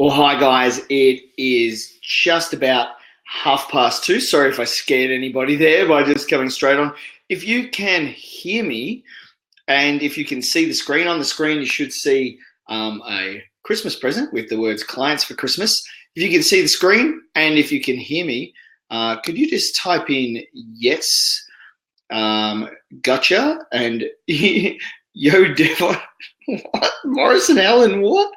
Well, hi guys. It is just about 2:30. Sorry if I scared anybody there by just coming straight on. If you can hear me and if you can see the screen, on the screen you should see a Christmas present with the words clients for Christmas. If you can see the screen and if you can hear me, could you just type in yes, gotcha, and yo Devon. What? Morrison Allen, what?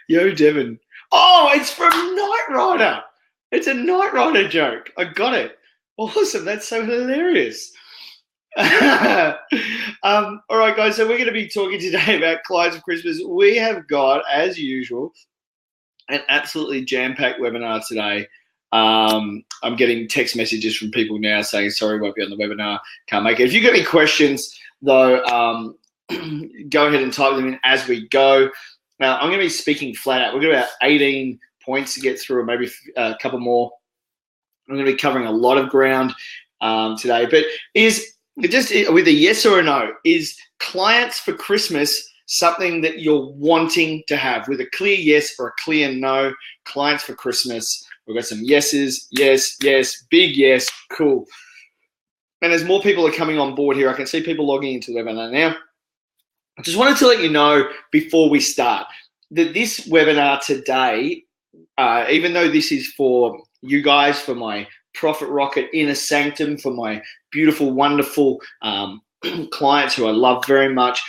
Yo Devon. Oh, it's from Knight Rider. It's a Knight Rider joke. I got it. Awesome. That's so hilarious. All right, guys. So we're going to be talking today about clients of Christmas. We have got, as usual, an absolutely jam-packed webinar today. I'm getting text messages from people now saying, sorry, won't be on the webinar. Can't make it. If you've got any questions, though, go ahead and type them in as we go. Now, I'm going to be speaking flat out. We've got about 18 points to get through, or maybe a couple more. I'm going to be covering a lot of ground today. But is just with a yes or a no, is clients for Christmas something that you're wanting to have? With a clear yes or a clear no, clients for Christmas. We've got some yeses, yes, yes, big yes, cool. And as more people are coming on board here, I can see people logging into the webinar now. I just wanted to let you know before we start that this webinar today, even though this is for you guys, for my Profit Rocket Inner Sanctum, for my beautiful, wonderful clients who I love very much,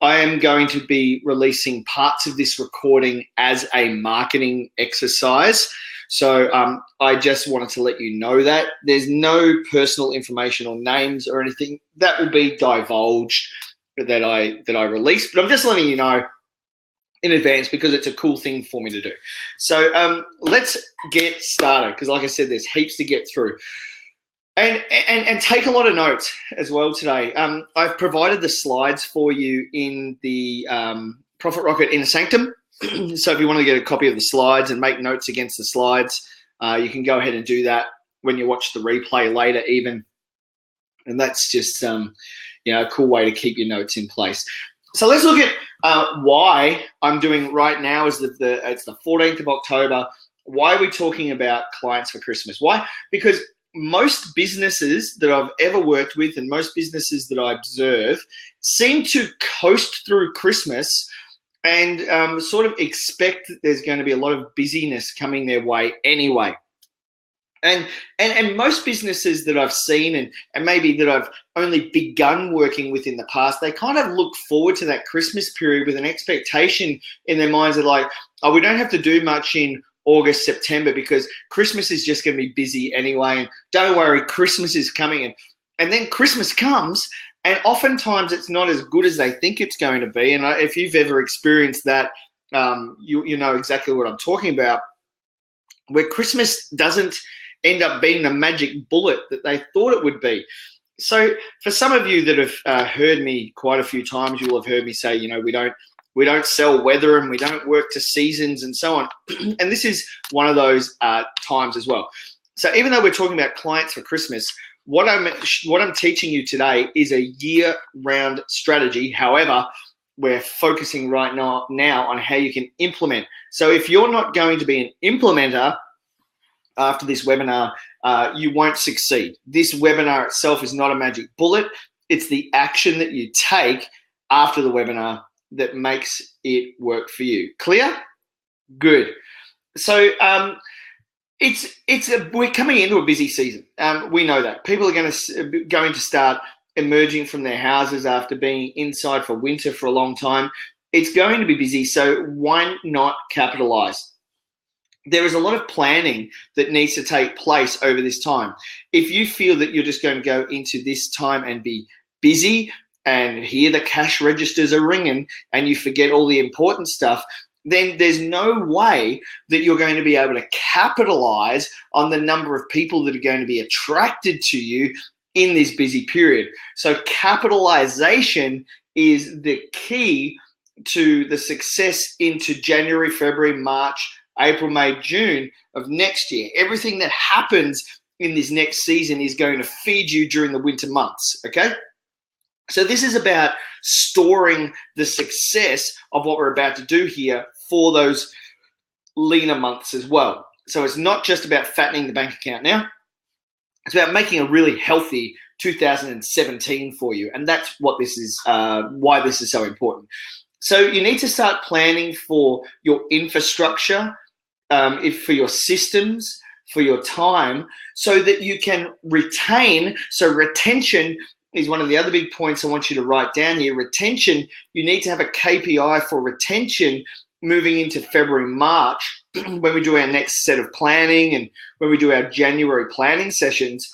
I am going to be releasing parts of this recording as a marketing exercise. So I just wanted to let you know that. There's no personal information or names or anything that will be divulged that I released, but I'm just letting you know in advance because it's a cool thing for me to do. So let's get started, because like I said, there's heaps to get through. And take a lot of notes as well today. I've provided the slides for you in the Profit Rocket Inner Sanctum. So if you want to get a copy of the slides and make notes against the slides, you can go ahead and do that when you watch the replay later even. And that's just a cool way to keep your notes in place. So let's look at why I'm doing right now is that it's the 14th of October. Why are we talking about clients for Christmas? Why? Because most businesses that I've ever worked with and most businesses that I observe seem to coast through Christmas and sort of expect that there's going to be a lot of busyness coming their way anyway. And most businesses that I've seen and maybe that I've only begun working with in the past, they kind of look forward to that Christmas period with an expectation in their minds of like, oh, we don't have to do much in August, September because Christmas is just going to be busy anyway. And don't worry, Christmas is coming. And then Christmas comes and oftentimes it's not as good as they think it's going to be. And if you've ever experienced that, you know exactly what I'm talking about, where Christmas doesn't end up being the magic bullet that they thought it would be. So for some of you that have heard me quite a few times, you will have heard me say, we don't sell weather and we don't work to seasons and so on. And this is one of those times as well. So even though we're talking about clients for Christmas, what I'm teaching you today is a year-round strategy. However, we're focusing right now on how you can implement. So if you're not going to be an implementer after this webinar, you won't succeed. This webinar itself is not a magic bullet. It's the action that you take after the webinar that makes it work for you. Clear? Good. So we're coming into a busy season. We know that. People are going to start emerging from their houses after being inside for winter for a long time. It's going to be busy, so why not capitalize? There is a lot of planning that needs to take place over this time. If you feel that you're just going to go into this time and be busy and hear the cash registers are ringing and you forget all the important stuff, then there's no way that you're going to be able to capitalize on the number of people that are going to be attracted to you in this busy period. So capitalization is the key to the success into January, February, March, April, May, June of next year. Everything that happens in this next season is going to feed you during the winter months, okay? So this is about storing the success of what we're about to do here for those leaner months as well. So it's not just about fattening the bank account now. It's about making a really healthy 2017 for you. And that's what this is, why this is so important. So you need to start planning for your infrastructure, for your systems, for your time, so that you can retain. So retention is one of the other big points I want you to write down here. Retention, you need to have a KPI for retention moving into February, March, when we do our next set of planning and when we do our January planning sessions.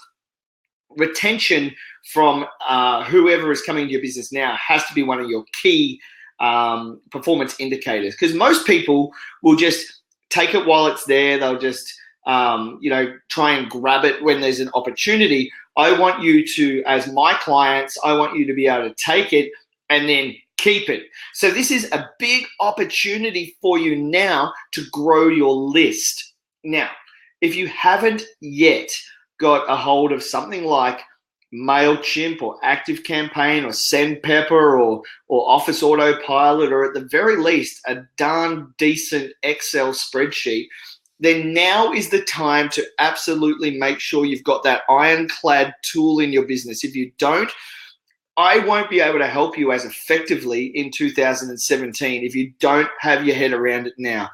Retention from whoever is coming to your business now has to be one of your key performance indicators, because most people will just take it while it's there. They'll just try and grab it when there's an opportunity. I want you to, as my clients, I want you to be able to take it and then keep it. So this is a big opportunity for you now to grow your list. Now, if you haven't yet got a hold of something like MailChimp or ActiveCampaign or SendPepper or Office Autopilot, or at the very least a darn decent Excel spreadsheet, then now is the time to absolutely make sure you've got that ironclad tool in your business. If you don't, I won't be able to help you as effectively in 2017 if you don't have your head around it now.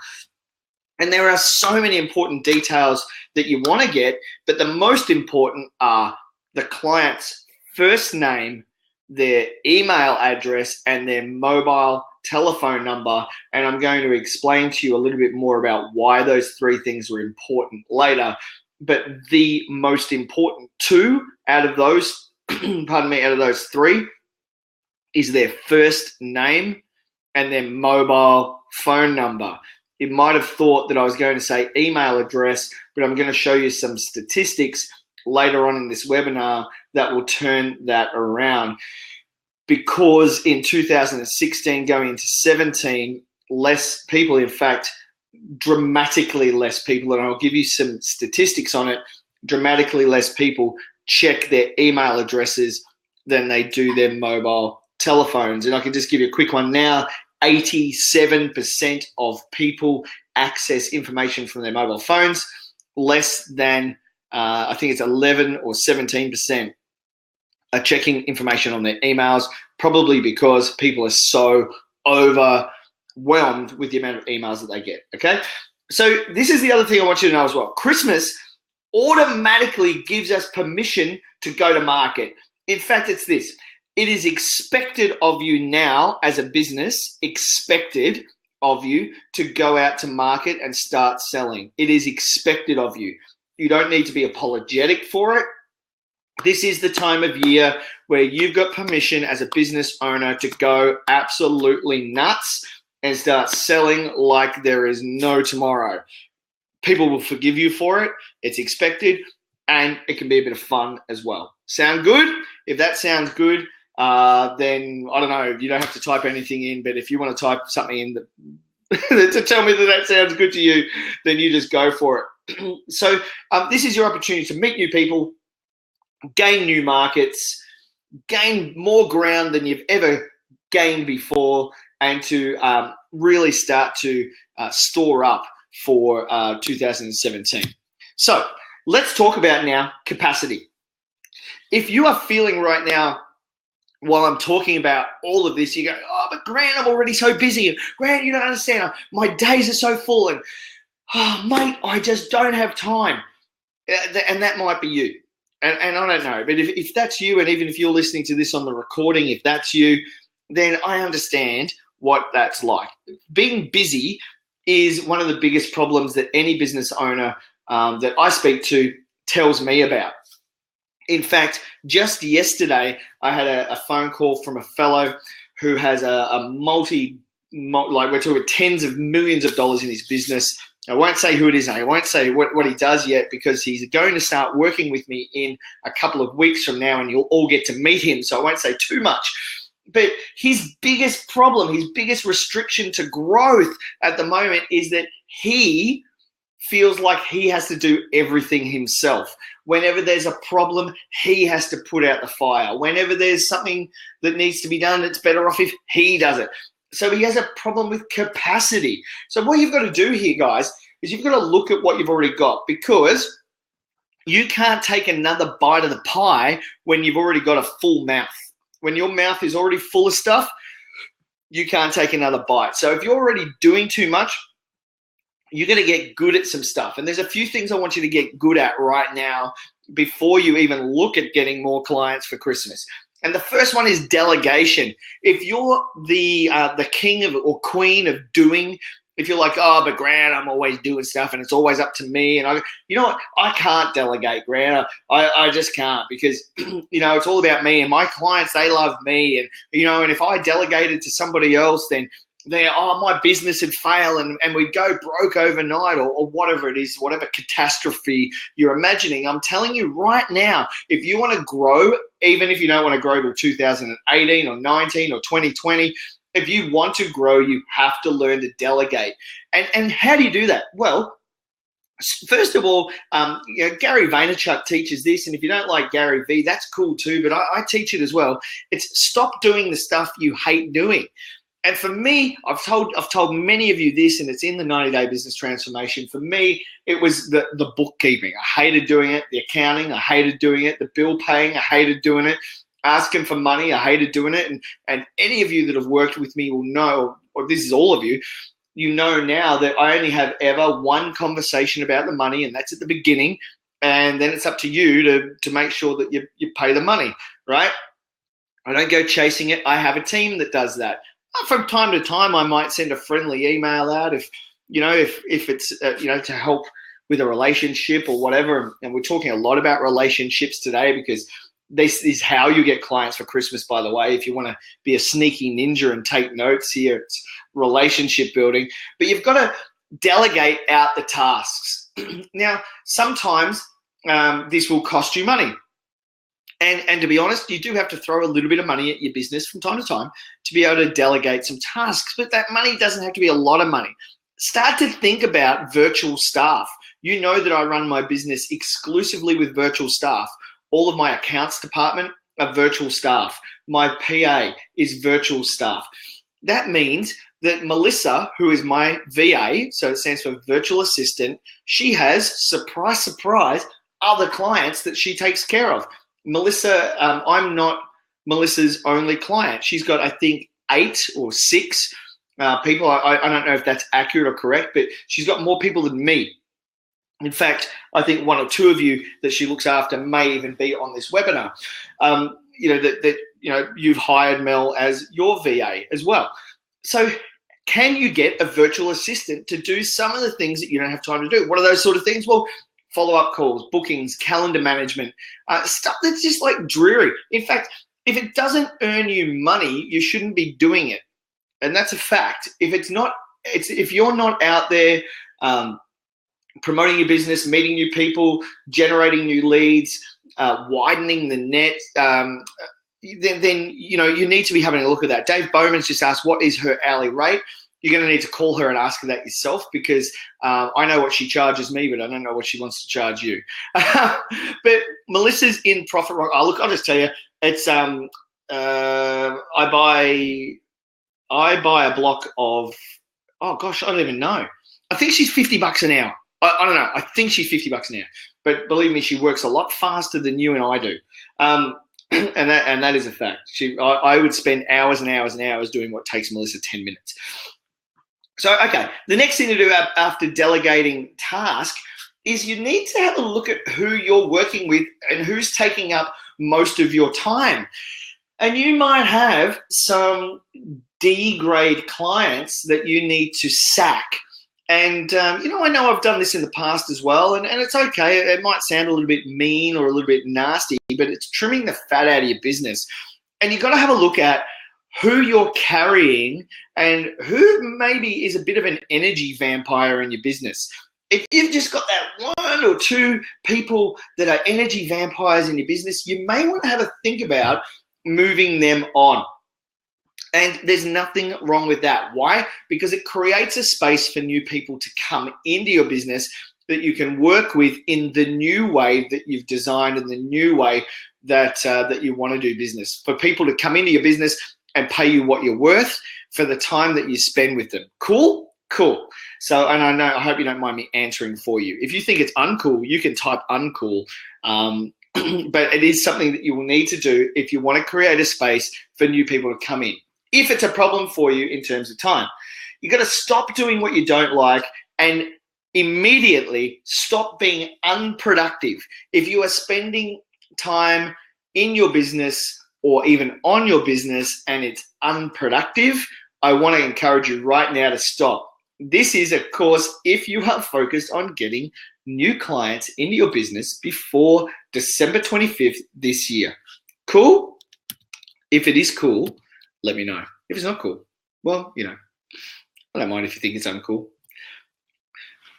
And there are so many important details that you want to get, but the most important are the client's first name, their email address, and their mobile telephone number. And I'm going to explain to you a little bit more about why those three things are important later. But the most important two out of those, out of those three, is their first name and their mobile phone number. You might have thought that I was going to say email address, but I'm going to show you some statistics later on in this webinar that will turn that around. Because in 2016 going into 17, less people, in fact, dramatically less people, and I'll give you some statistics on it, dramatically less people check their email addresses than they do their mobile telephones. And I can just give you a quick one now. 87% of people access information from their mobile phones. Less than, I think it's 11 or 17% are checking information on their emails, probably because people are so overwhelmed with the amount of emails that they get, okay? So this is the other thing I want you to know as well. Christmas automatically gives us permission to go to market. In fact, it's this. It is expected of you now as a business, expected of you to go out to market and start selling. It is expected of you. You don't need to be apologetic for it. This is the time of year where you've got permission as a business owner to go absolutely nuts and start selling like there is no tomorrow. People will forgive you for it. It's expected, and it can be a bit of fun as well. Sound good? If that sounds good, then I don't know. You don't have to type anything in, but if you want to type something in to tell me that sounds good to you, then you just go for it. So this is your opportunity to meet new people, gain new markets, gain more ground than you've ever gained before, and to really start to store up for 2017. So let's talk about now capacity. If you are feeling right now, while I'm talking about all of this, you go, oh, but Grant, I'm already so busy. Grant, you don't understand. My days are so full. And, oh, mate, I just don't have time. And that might be you. And I don't know. But if that's you, and even if you're listening to this on the recording, if that's you, then I understand what that's like. Being busy is one of the biggest problems that any business owner that I speak to tells me about. In fact, just yesterday, I had a phone call from a fellow who has a like we're talking tens of millions of dollars in his business. I won't say who it is, and I won't say what he does yet, because he's going to start working with me in a couple of weeks from now, and you'll all get to meet him, so I won't say too much. But his biggest problem, his biggest restriction to growth at the moment is that he feels like he has to do everything himself. Whenever there's a problem, he has to put out the fire. Whenever there's something that needs to be done, it's better off if he does it. So he has a problem with capacity. So what you've got to do here, guys, is you've got to look at what you've already got, because you can't take another bite of the pie when you've already got a full mouth. When your mouth is already full of stuff, you can't take another bite. So if you're already doing too much, you're going to get good at some stuff. And there's a few things I want you to get good at right now before you even look at getting more clients for Christmas. And the first one is delegation. If you're the king of or queen of doing, if you're like, oh, but Grant, I'm always doing stuff and it's always up to me. And you know what? I can't delegate, Grant. I just can't, because, it's all about me and my clients, they love me. And, and if I delegated to somebody else, then my business would fail and we'd go broke overnight or whatever it is, whatever catastrophe you're imagining. I'm telling you right now, if you want to grow, even if you don't want to grow till 2018 or 19 or 2020, if you want to grow, you have to learn to delegate. And how do you do that? Well, first of all, Gary Vaynerchuk teaches this, and if you don't like Gary V, that's cool too, but I teach it as well. It's stop doing the stuff you hate doing. And for me, I've told many of you this, and it's in the 90-Day Business Transformation. For me, it was the bookkeeping. I hated doing it. The accounting, I hated doing it. The bill paying, I hated doing it. Asking for money, I hated doing it. And any of you that have worked with me will know, or this is all of you, you know now that I only have ever one conversation about the money, and that's at the beginning. And then it's up to you to make sure that you pay the money, right? I don't go chasing it. I have a team that does that. From time to time, I might send a friendly email out if it's to help with a relationship or whatever. And we're talking a lot about relationships today, because this is how you get clients for Christmas, by the way. If you want to be a sneaky ninja and take notes here, it's relationship building. But you've got to delegate out the tasks. Now, sometimes this will cost you money. And to be honest, you do have to throw a little bit of money at your business from time to time to be able to delegate some tasks. But that money doesn't have to be a lot of money. Start to think about virtual staff. You know that I run my business exclusively with virtual staff. All of my accounts department are virtual staff. My PA is virtual staff. That means that Melissa, who is my VA, so it stands for virtual assistant, she has, surprise, surprise, other clients that she takes care of. Melissa, I'm not Melissa's only client. She's got, I think, 8 or 6 people. I don't know if that's accurate or correct, but she's got more people than me. In fact, I think 1 or 2 of you that she looks after may even be on this webinar. You've hired Mel as your VA as well. So can you get a virtual assistant to do some of the things that you don't have time to do? What are those sort of things? Well, follow-up calls, bookings, calendar management, stuff that's just like dreary. In fact, if it doesn't earn you money, you shouldn't be doing it. And that's a fact. If you're not out there promoting your business, meeting new people, generating new leads, widening the net, then you need to be having a look at that. Dave Bowman's just asked, what is her hourly rate? You're going to need to call her and ask her that yourself, because I know what she charges me, but I don't know what she wants to charge you. But Melissa's in Profit Rock. Oh, look, I'll just tell you, it's I buy a block of, oh gosh, I don't even know. I think she's $50 an hour. I don't know. I think she's $50 an hour. But believe me, she works a lot faster than you and I do. And that is a fact. I would spend hours and hours and hours doing what takes Melissa 10 minutes. So, okay, the next thing to do after delegating task is you need to have a look at who you're working with and who's taking up most of your time. And you might have some D-grade clients that you need to sack. And, I know I've done this in the past as well, and it's okay. It might sound a little bit mean or a little bit nasty, but it's trimming the fat out of your business. And you've got to have a look at who you're carrying and who maybe is a bit of an energy vampire in your business. If you've just got that 1 or 2 people that are energy vampires in your business, you may want to have a think about moving them on. And there's nothing wrong with that. Why? Because it creates a space for new people to come into your business that you can work with in the new way that you've designed and the new way that you want to do business. For people to come into your business and pay you what you're worth for the time that you spend with them. Cool? Cool. So, and I hope you don't mind me answering for you. If you think it's uncool, you can type uncool. But it is something that you will need to do if you want to create a space for new people to come in. If it's a problem for you in terms of time, you got to stop doing what you don't like and immediately stop being unproductive. If you are spending time in your business or even on your business and it's unproductive, I want to encourage you right now to stop. This is, of course, if you are focused on getting new clients into your business before December 25th this year. Cool? If it is cool, let me know. If it's not cool, well, you know, I don't mind if you think it's uncool.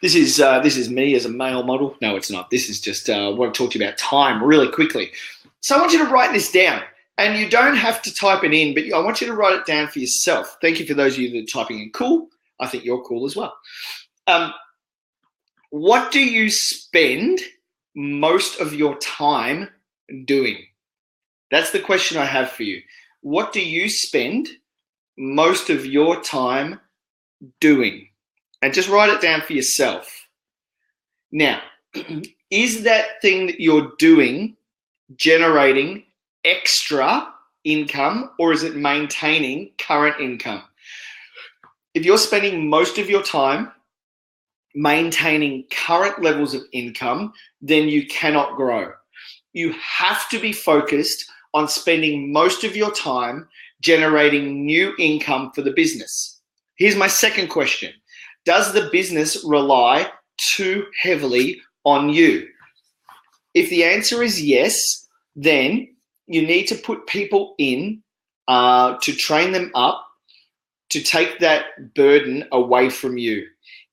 This is me as a male model. No, it's not. This is just I want to talk to you about time really quickly. So I want you to write this down. And you don't have to type it in, but I want you to write it down for yourself. Thank you for those of you that are typing in cool. I think you're cool as well. What do you spend most of your time doing? That's the question I have for you. What do you spend most of your time doing? And just write it down for yourself. Now, is that thing that you're doing generating extra income, or is it maintaining current income? If you're spending most of your time maintaining current levels of income, then you cannot grow. You have to be focused on spending most of your time generating new income for the business. Here's my second question. Does the business rely too heavily on you? If the answer is yes, then you need to put people in to train them up to take that burden away from you.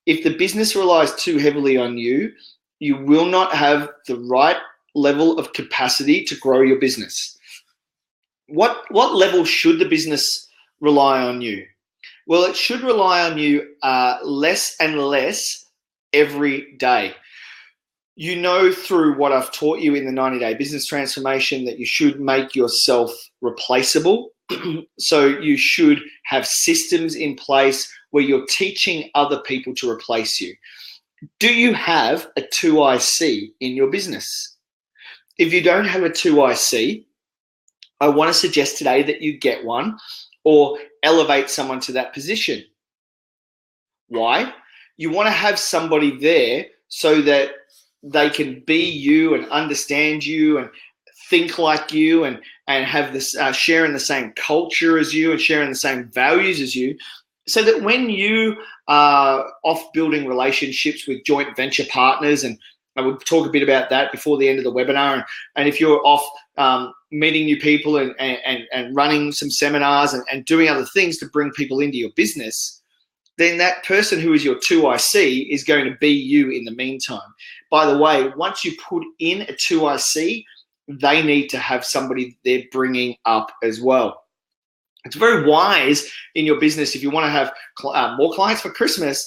If the business relies too heavily on you, you will not have the right level of capacity to grow your business. What level should the business rely on you? Well, it should rely on you less and less every day. You know through what I've taught you in the 90-day business transformation that you should make yourself replaceable. So you should have systems in place where you're teaching other people to replace you. Do you have a 2IC in your business? If you don't have a 2IC, I want to suggest today that you get one or elevate someone to that position. Why? You want to have somebody there so that they can be you and understand you and think like you and have this sharing the same culture as you and sharing the same values as you, so that when you are off building relationships with joint venture partners, and I will talk a bit about that before the end of the webinar, and if you're off meeting new people and running some seminars and doing other things to bring people into your business, then that person who is your 2IC is going to be you in the meantime. By the way, once you put in a 2IC, they need to have somebody they're bringing up as well. It's very wise in your business if you want to have more clients for Christmas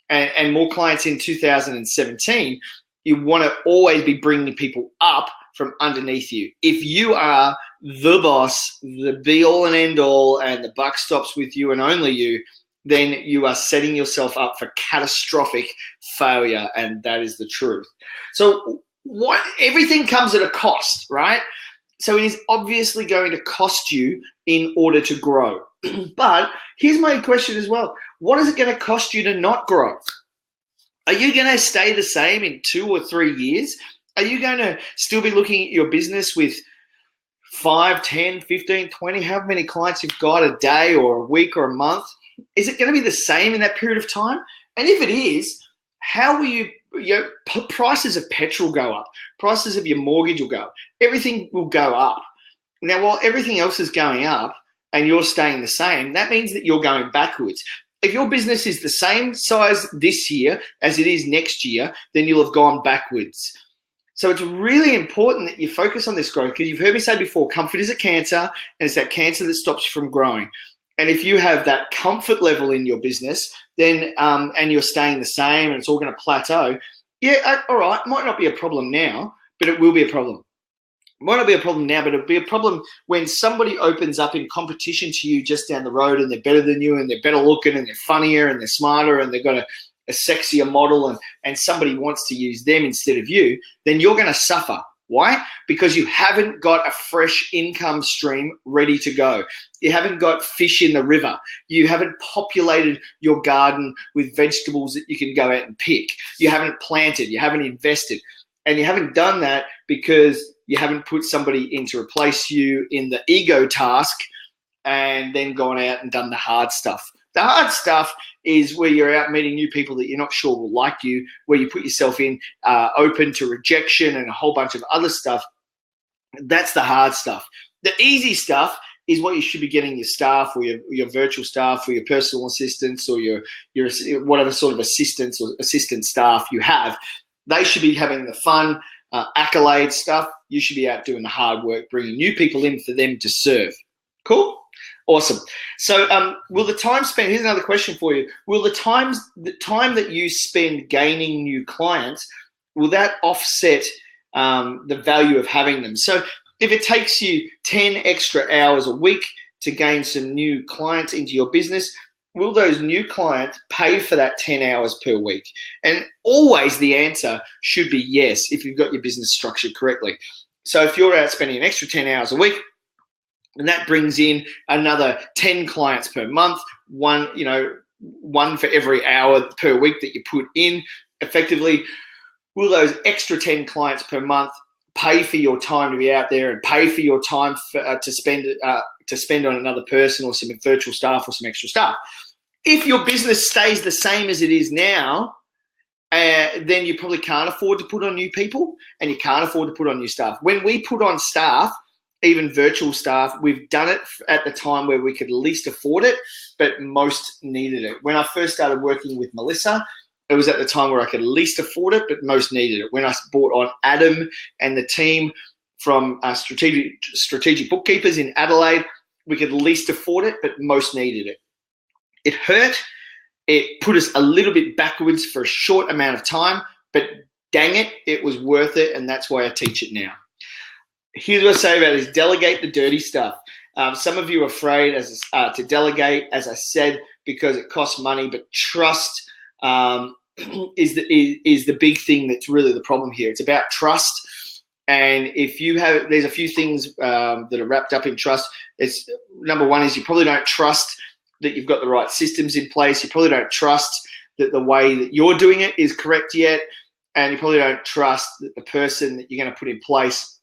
and more clients in 2017, you want to always be bringing people up from underneath you. If you are the boss, the be-all and end-all, and the buck stops with you and only you, then you are setting yourself up for catastrophic failure, and that is the truth. So everything comes at a cost, right? So it is obviously going to cost you in order to grow. But here's my question as well. What is it going to cost you to not grow? Are you going to stay the same in 2 or 3 years? Are you going to still be looking at your business with 5, 10, 15, 20, however many clients you've got a day or a week or a month? Is it going to be the same in that period of time? And if it is, how will you prices of petrol go up, prices of your mortgage will go up, everything will go up. Now, while everything else is going up and you're staying the same, that means that you're going backwards. If your business is the same size this year as it is next year, then you'll have gone backwards. So it's really important that you focus on this growth, because you've heard me say before, comfort is a cancer, and it's that cancer that stops you from growing. And if you have that comfort level in your business, then and you're staying the same and it's all going to plateau, yeah, all right, might not be a problem now, but it will be a problem. Might not be a problem now, but it'll be a problem when somebody opens up in competition to you just down the road, and they're better than you, and they're better looking, and they're funnier, and they're smarter, and they've got a sexier model, and somebody wants to use them instead of you. Then you're going to suffer. Why? Because you haven't got a fresh income stream ready to go. You haven't got fish in the river. You haven't populated your garden with vegetables that you can go out and pick. You haven't planted. You haven't invested. And you haven't done that because you haven't put somebody in to replace you in the ego task and then gone out and done the hard stuff. The hard stuff is where you're out meeting new people that you're not sure will like you, where you put yourself in open to rejection and a whole bunch of other stuff. That's the hard stuff. The easy stuff is what you should be getting your staff or your virtual staff or your personal assistants or your whatever sort of assistants or assistant staff you have. They should be having the fun, accolade stuff. You should be out doing the hard work, bringing new people in for them to serve. Cool? Awesome. So will the time spent, here's another question for you. Will the time that you spend gaining new clients, will that offset the value of having them? So if it takes you 10 extra hours a week to gain some new clients into your business, will those new clients pay for that 10 hours per week? And always the answer should be yes if you've got your business structured correctly. So if you're out spending an extra 10 hours a week, and that brings in another 10 clients per month, one for every hour per week that you put in effectively. Will those extra 10 clients per month pay for your time to be out there and pay for your time to spend on another person or some virtual staff or some extra staff? If your business stays the same as it is now, then you probably can't afford to put on new people and you can't afford to put on new staff. When we put on staff, even virtual staff, we've done it at the time where we could least afford it, but most needed it. When I first started working with Melissa, it was at the time where I could least afford it, but most needed it. When I brought on Adam and the team from strategic bookkeepers in Adelaide, we could least afford it, but most needed it. It hurt. It put us a little bit backwards for a short amount of time, but dang it, it was worth it, and that's why I teach it now. Here's what I say about it is delegate the dirty stuff. Some of you are afraid to delegate, as I said, because it costs money, but trust is the big thing that's really the problem here. It's about trust. And if you have, there's a few things that are wrapped up in trust. It's number one is you probably don't trust that you've got the right systems in place. You probably don't trust that the way that you're doing it is correct yet. And you probably don't trust that the person that you're going to put in place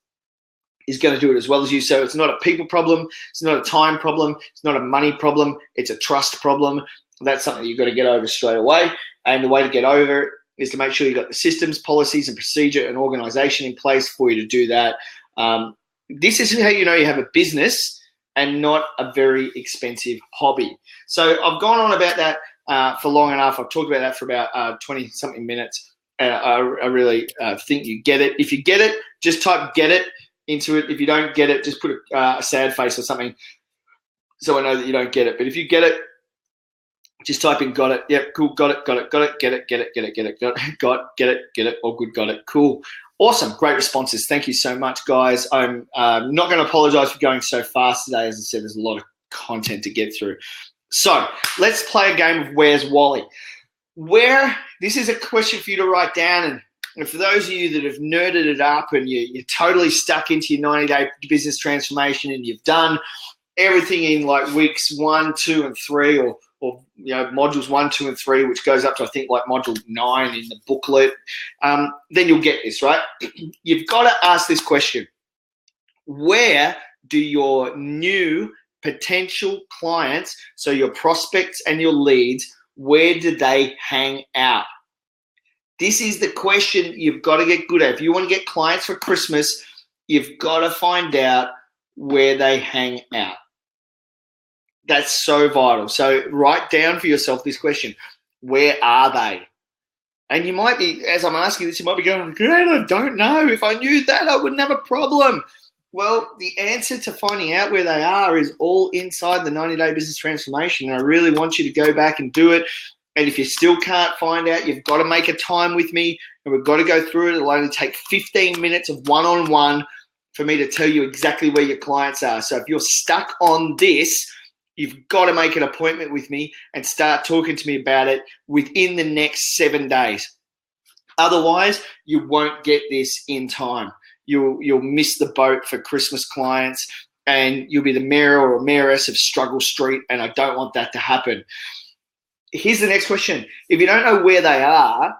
is going to do it as well as you. So it's not a people problem. It's not a time problem. It's not a money problem. It's a trust problem. That's something you've got to get over straight away. And the way to get over it is to make sure you've got the systems, policies, and procedure and organization in place for you to do that. This is how you know you have a business and not a very expensive hobby. So I've gone on about that for long enough. I've talked about that for about 20-something minutes. I really think you get it. If you get it, just type "get it" into it. If you don't get it, just put a sad face or something so I know that you don't get it. But if you get it, just type in "got it." Yep, cool, got it, get it, all good, got it, cool. Awesome, great responses. Thank you so much, guys. I'm not going to apologize for going so fast today. As I said, there's a lot of content to get through. So let's play a game of Where's Wally? This is a question for you to write down, and for those of you that have nerded it up and you're totally stuck into your 90-day business transformation and you've done everything in like weeks 1, 2, and 3, or modules 1, 2, and 3, which goes up to I think like module 9 in the booklet, then you'll get this, right? You've got to ask this question: where do your new potential clients, so your prospects and your leads, where do they hang out? This is the question you've got to get good at. If you want to get clients for Christmas, you've got to find out where they hang out. That's so vital. So write down for yourself this question: where are they? And you might be, as I'm asking this, you might be going, "Great, I don't know. If I knew that, I wouldn't have a problem." Well, the answer to finding out where they are is all inside the 90-day business transformation. And I really want you to go back and do it. And if you still can't find out, you've got to make a time with me, and we've got to go through it. It'll only take 15 minutes of one-on-one for me to tell you exactly where your clients are. So if you're stuck on this, you've got to make an appointment with me and start talking to me about it within the next 7 days. Otherwise, you won't get this in time. You'll miss the boat for Christmas clients, and you'll be the mayor or mayoress of Struggle Street, and I don't want that to happen. Here's the next question. If you don't know where they are,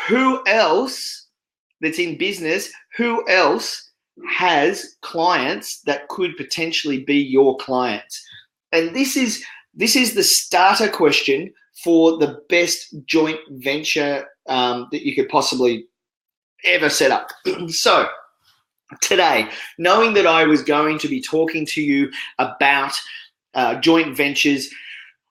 who else that's in business, who else has clients that could potentially be your clients? And this is the starter question for the best joint venture that you could possibly ever set up. So today, knowing that I was going to be talking to you about joint ventures,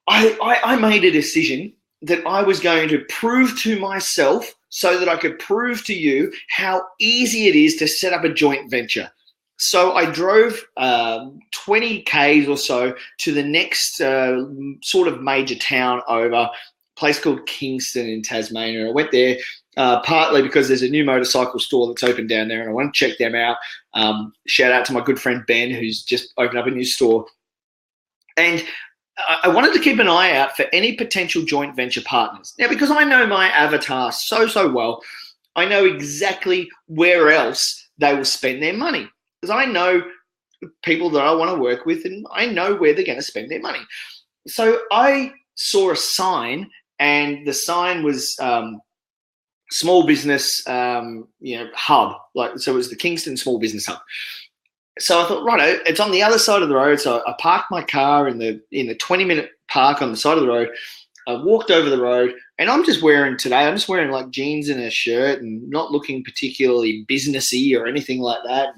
I made a decision that I was going to prove to myself so that I could prove to you how easy it is to set up a joint venture. So I drove 20 Ks or so to the next sort of major town over, a place called Kingston in Tasmania. I went there partly because there's a new motorcycle store that's opened down there and I want to check them out. Shout out to my good friend Ben, who's just opened up a new store. And I wanted to keep an eye out for any potential joint venture partners. Now, because I know my avatar so well, I know exactly where else they will spend their money. Because I know people that I want to work with and I know where they're going to spend their money. So I saw a sign, and the sign was small business hub. So it was the Kingston Small Business Hub. So I thought, right, it's on the other side of the road. So I parked my car in the 20-minute park on the side of the road. I walked over the road, and I'm just wearing like jeans and a shirt and not looking particularly businessy or anything like that.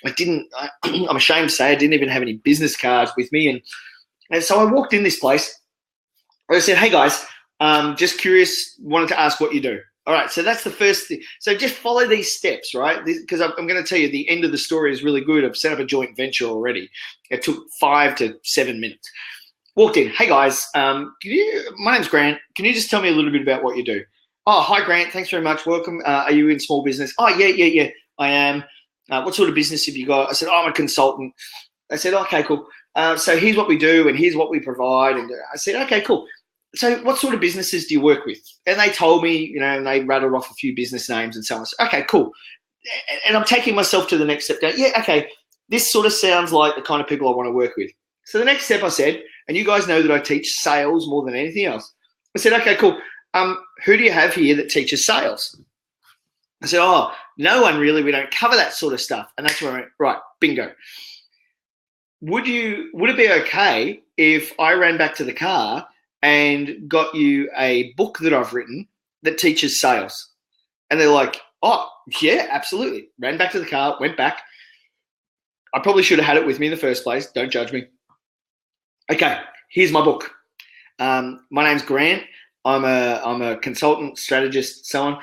I'm ashamed to say I didn't even have any business cards with me. And so I walked in this place. I said, hey guys, just curious, wanted to ask what you do. All right, so that's the first thing. So just follow these steps, right? Because I'm going to tell you the end of the story is really good. I've set up a joint venture already. It took 5 to 7 minutes. Walked in. Hey guys, my name's Grant. Can you just tell me a little bit about what you do? Oh, hi Grant. Thanks very much. Welcome. Are you in small business? Oh, yeah. I am. What sort of business have you got? I said, I'm a consultant. They said, okay, cool. So here's what we do and here's what we provide. And I said, okay, cool. So what sort of businesses do you work with? And they told me, and they rattled off a few business names and so on. I said, okay, cool. And I'm taking myself to the next step. Yeah, okay, this sort of sounds like the kind of people I want to work with. So the next step I said, and you guys know that I teach sales more than anything else. I said, okay, cool. Who do you have here that teaches sales? I said, oh, no one really. We don't cover that sort of stuff. And that's where I went, right, bingo. Would it be okay if I ran back to the car and got you a book that I've written that teaches sales? And they're like, oh, yeah, absolutely. Ran back to the car, went back. I probably should have had it with me in the first place. Don't judge me. Okay, here's my book. My name's Grant. I'm a consultant, strategist, so on.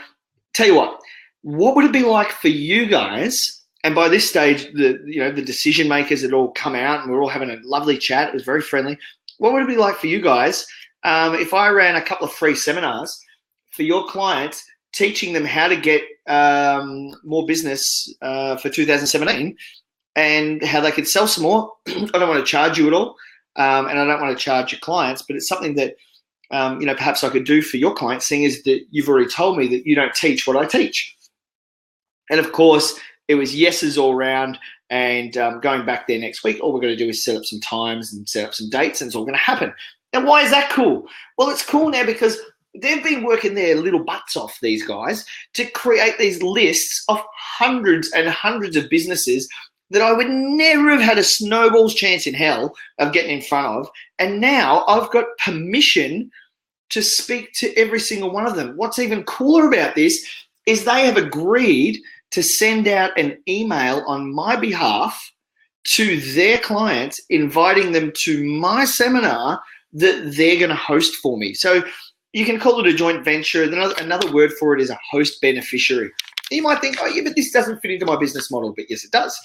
Tell you what would it be like for you guys? And by this stage, the decision makers had all come out and we're all having a lovely chat. It was very friendly. What would it be like for you guys if I ran a couple of free seminars for your clients, teaching them how to get more business for 2017 and how they could sell some more? I don't want to charge you at all, and I don't want to charge your clients, but it's something that perhaps I could do for your clients, seeing as that you've already told me that you don't teach what I teach. And of course, it was yeses all round. And going back there next week, all we're going to do is set up some times and set up some dates, and it's all going to happen. Now, why is that cool? Well, it's cool now because they've been working their little butts off, these guys, to create these lists of hundreds and hundreds of businesses that I would never have had a snowball's chance in hell of getting in front of. And now I've got permission to speak to every single one of them. What's even cooler about this is they have agreed to send out an email on my behalf to their clients, inviting them to my seminar that they're going to host for me. So you can call it a joint venture. Another word for it is a host beneficiary. You might think, oh yeah, but this doesn't fit into my business model. But yes, it does.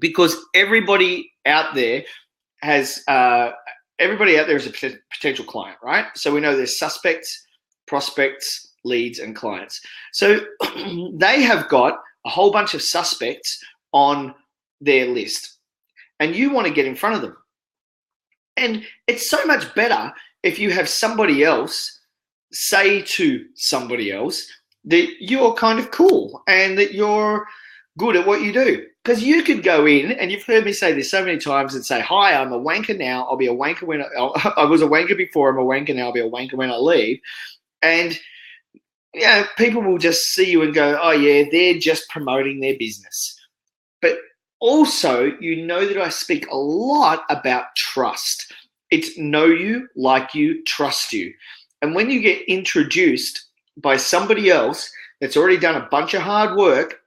Because everybody out there is a potential client, right? So we know there's suspects, prospects, leads, and clients. So they have got a whole bunch of suspects on their list, and you want to get in front of them. And it's so much better if you have somebody else say to somebody else that you're kind of cool and that you're good at what you do. Because you could go in, and you've heard me say this so many times, and say, hi, I'm a wanker now. I'll be a wanker when I was a wanker before. I'm a wanker now. I'll be a wanker when I leave. And people will just see you and go, oh, yeah, they're just promoting their business. But also, you know that I speak a lot about trust. It's know you, like you, trust you. And when you get introduced by somebody else that's already done a bunch of hard work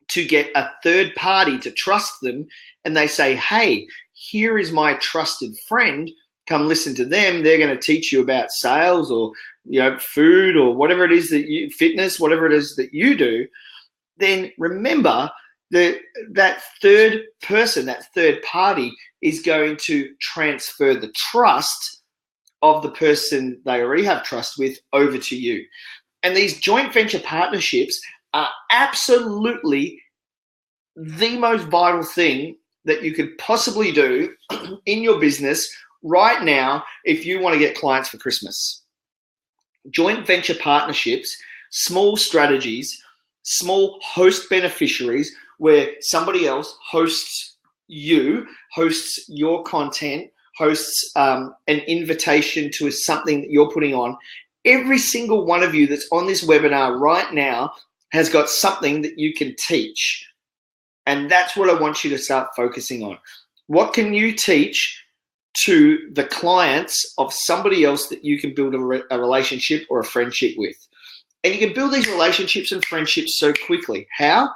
to get a third party to trust them, and they say, hey, here is my trusted friend, come listen to them. They're going to teach you about sales or food or whatever it is that you, fitness, whatever it is that you do. Then remember that third person, that third party is going to transfer the trust of the person they already have trust with over to you. And these joint venture partnerships are absolutely the most vital thing that you could possibly do in your business right now if you want to get clients for Christmas. Joint venture partnerships, small strategies, small host beneficiaries where somebody else hosts you, hosts your content, hosts an invitation to something that you're putting on. Every single one of you that's on this webinar right now has got something that you can teach. And that's what I want you to start focusing on. What can you teach to the clients of somebody else that you can build a relationship or a friendship with? And you can build these relationships and friendships so quickly. How?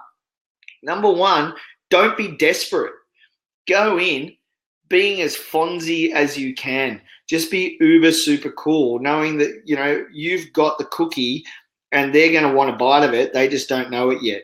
Number one, don't be desperate. Go in being as Fonzie as you can. Just be uber super cool, knowing that, you've got the cookie and they're going to want a bite of it. They just don't know it yet.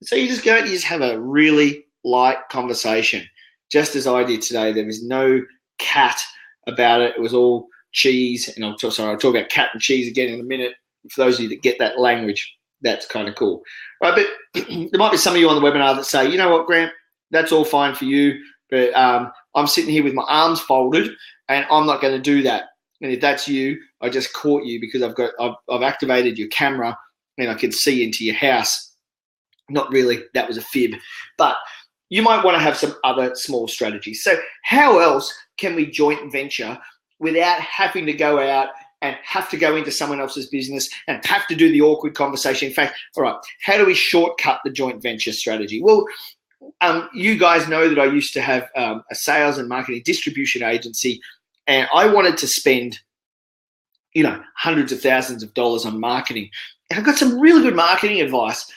So you just have a really light conversation, just as I did today. There was no cat about it. It was all cheese. And I'll talk about cat and cheese again in a minute. For those of you that get that language, that's kind of cool. Right, but there might be some of you on the webinar that say, you know what, Grant, that's all fine for you, but I'm sitting here with my arms folded and I'm not going to do that. And if that's you, I just caught you because I've activated your camera and I can see into your house. Not really, that was a fib. But you might want to have some other small strategies. So how else can we joint venture without having to go out and have to go into someone else's business and have to do the awkward conversation? In fact, all right, how do we shortcut the joint venture strategy? Well, you guys know that I used to have a sales and marketing distribution agency, and I wanted to spend, hundreds of thousands of dollars on marketing. And I got some really good marketing advice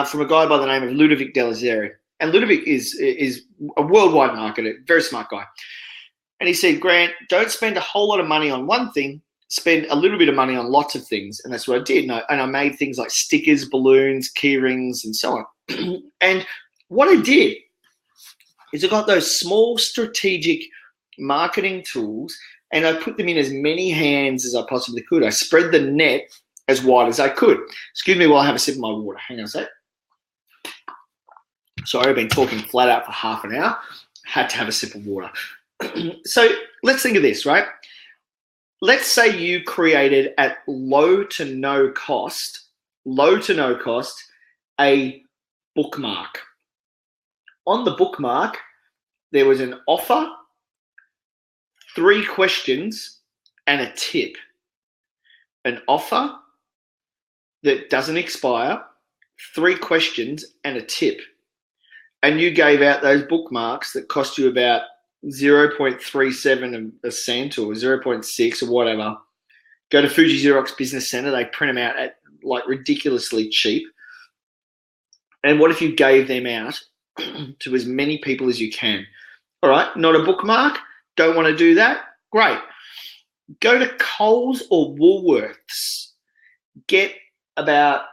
from a guy by the name of Ludovic Delazere. And Ludovic is a worldwide marketer, very smart guy. And he said, Grant, don't spend a whole lot of money on one thing, spend a little bit of money on lots of things. And that's what I did. And I made things like stickers, balloons, key rings, and so on. And what I did is I got those small strategic marketing tools and I put them in as many hands as I possibly could. I spread the net as wide as I could. Excuse me while I have a sip of my water. Hang on a sec. Sorry, I've been talking flat out for half an hour. Had to have a sip of water. So let's think of this, right? Let's say you created at low to no cost, a bookmark. On the bookmark, there was an offer, 3 questions, and a tip. An offer that doesn't expire, 3 questions, and a tip. And you gave out those bookmarks that cost you about 0.37 a cent or 0.6 or whatever. Go to Fuji Xerox Business Center. They print them out at like ridiculously cheap. And what if you gave them out to as many people as you can? All right, not a bookmark. Don't want to do that? Great. Go to Coles or Woolworths. Get about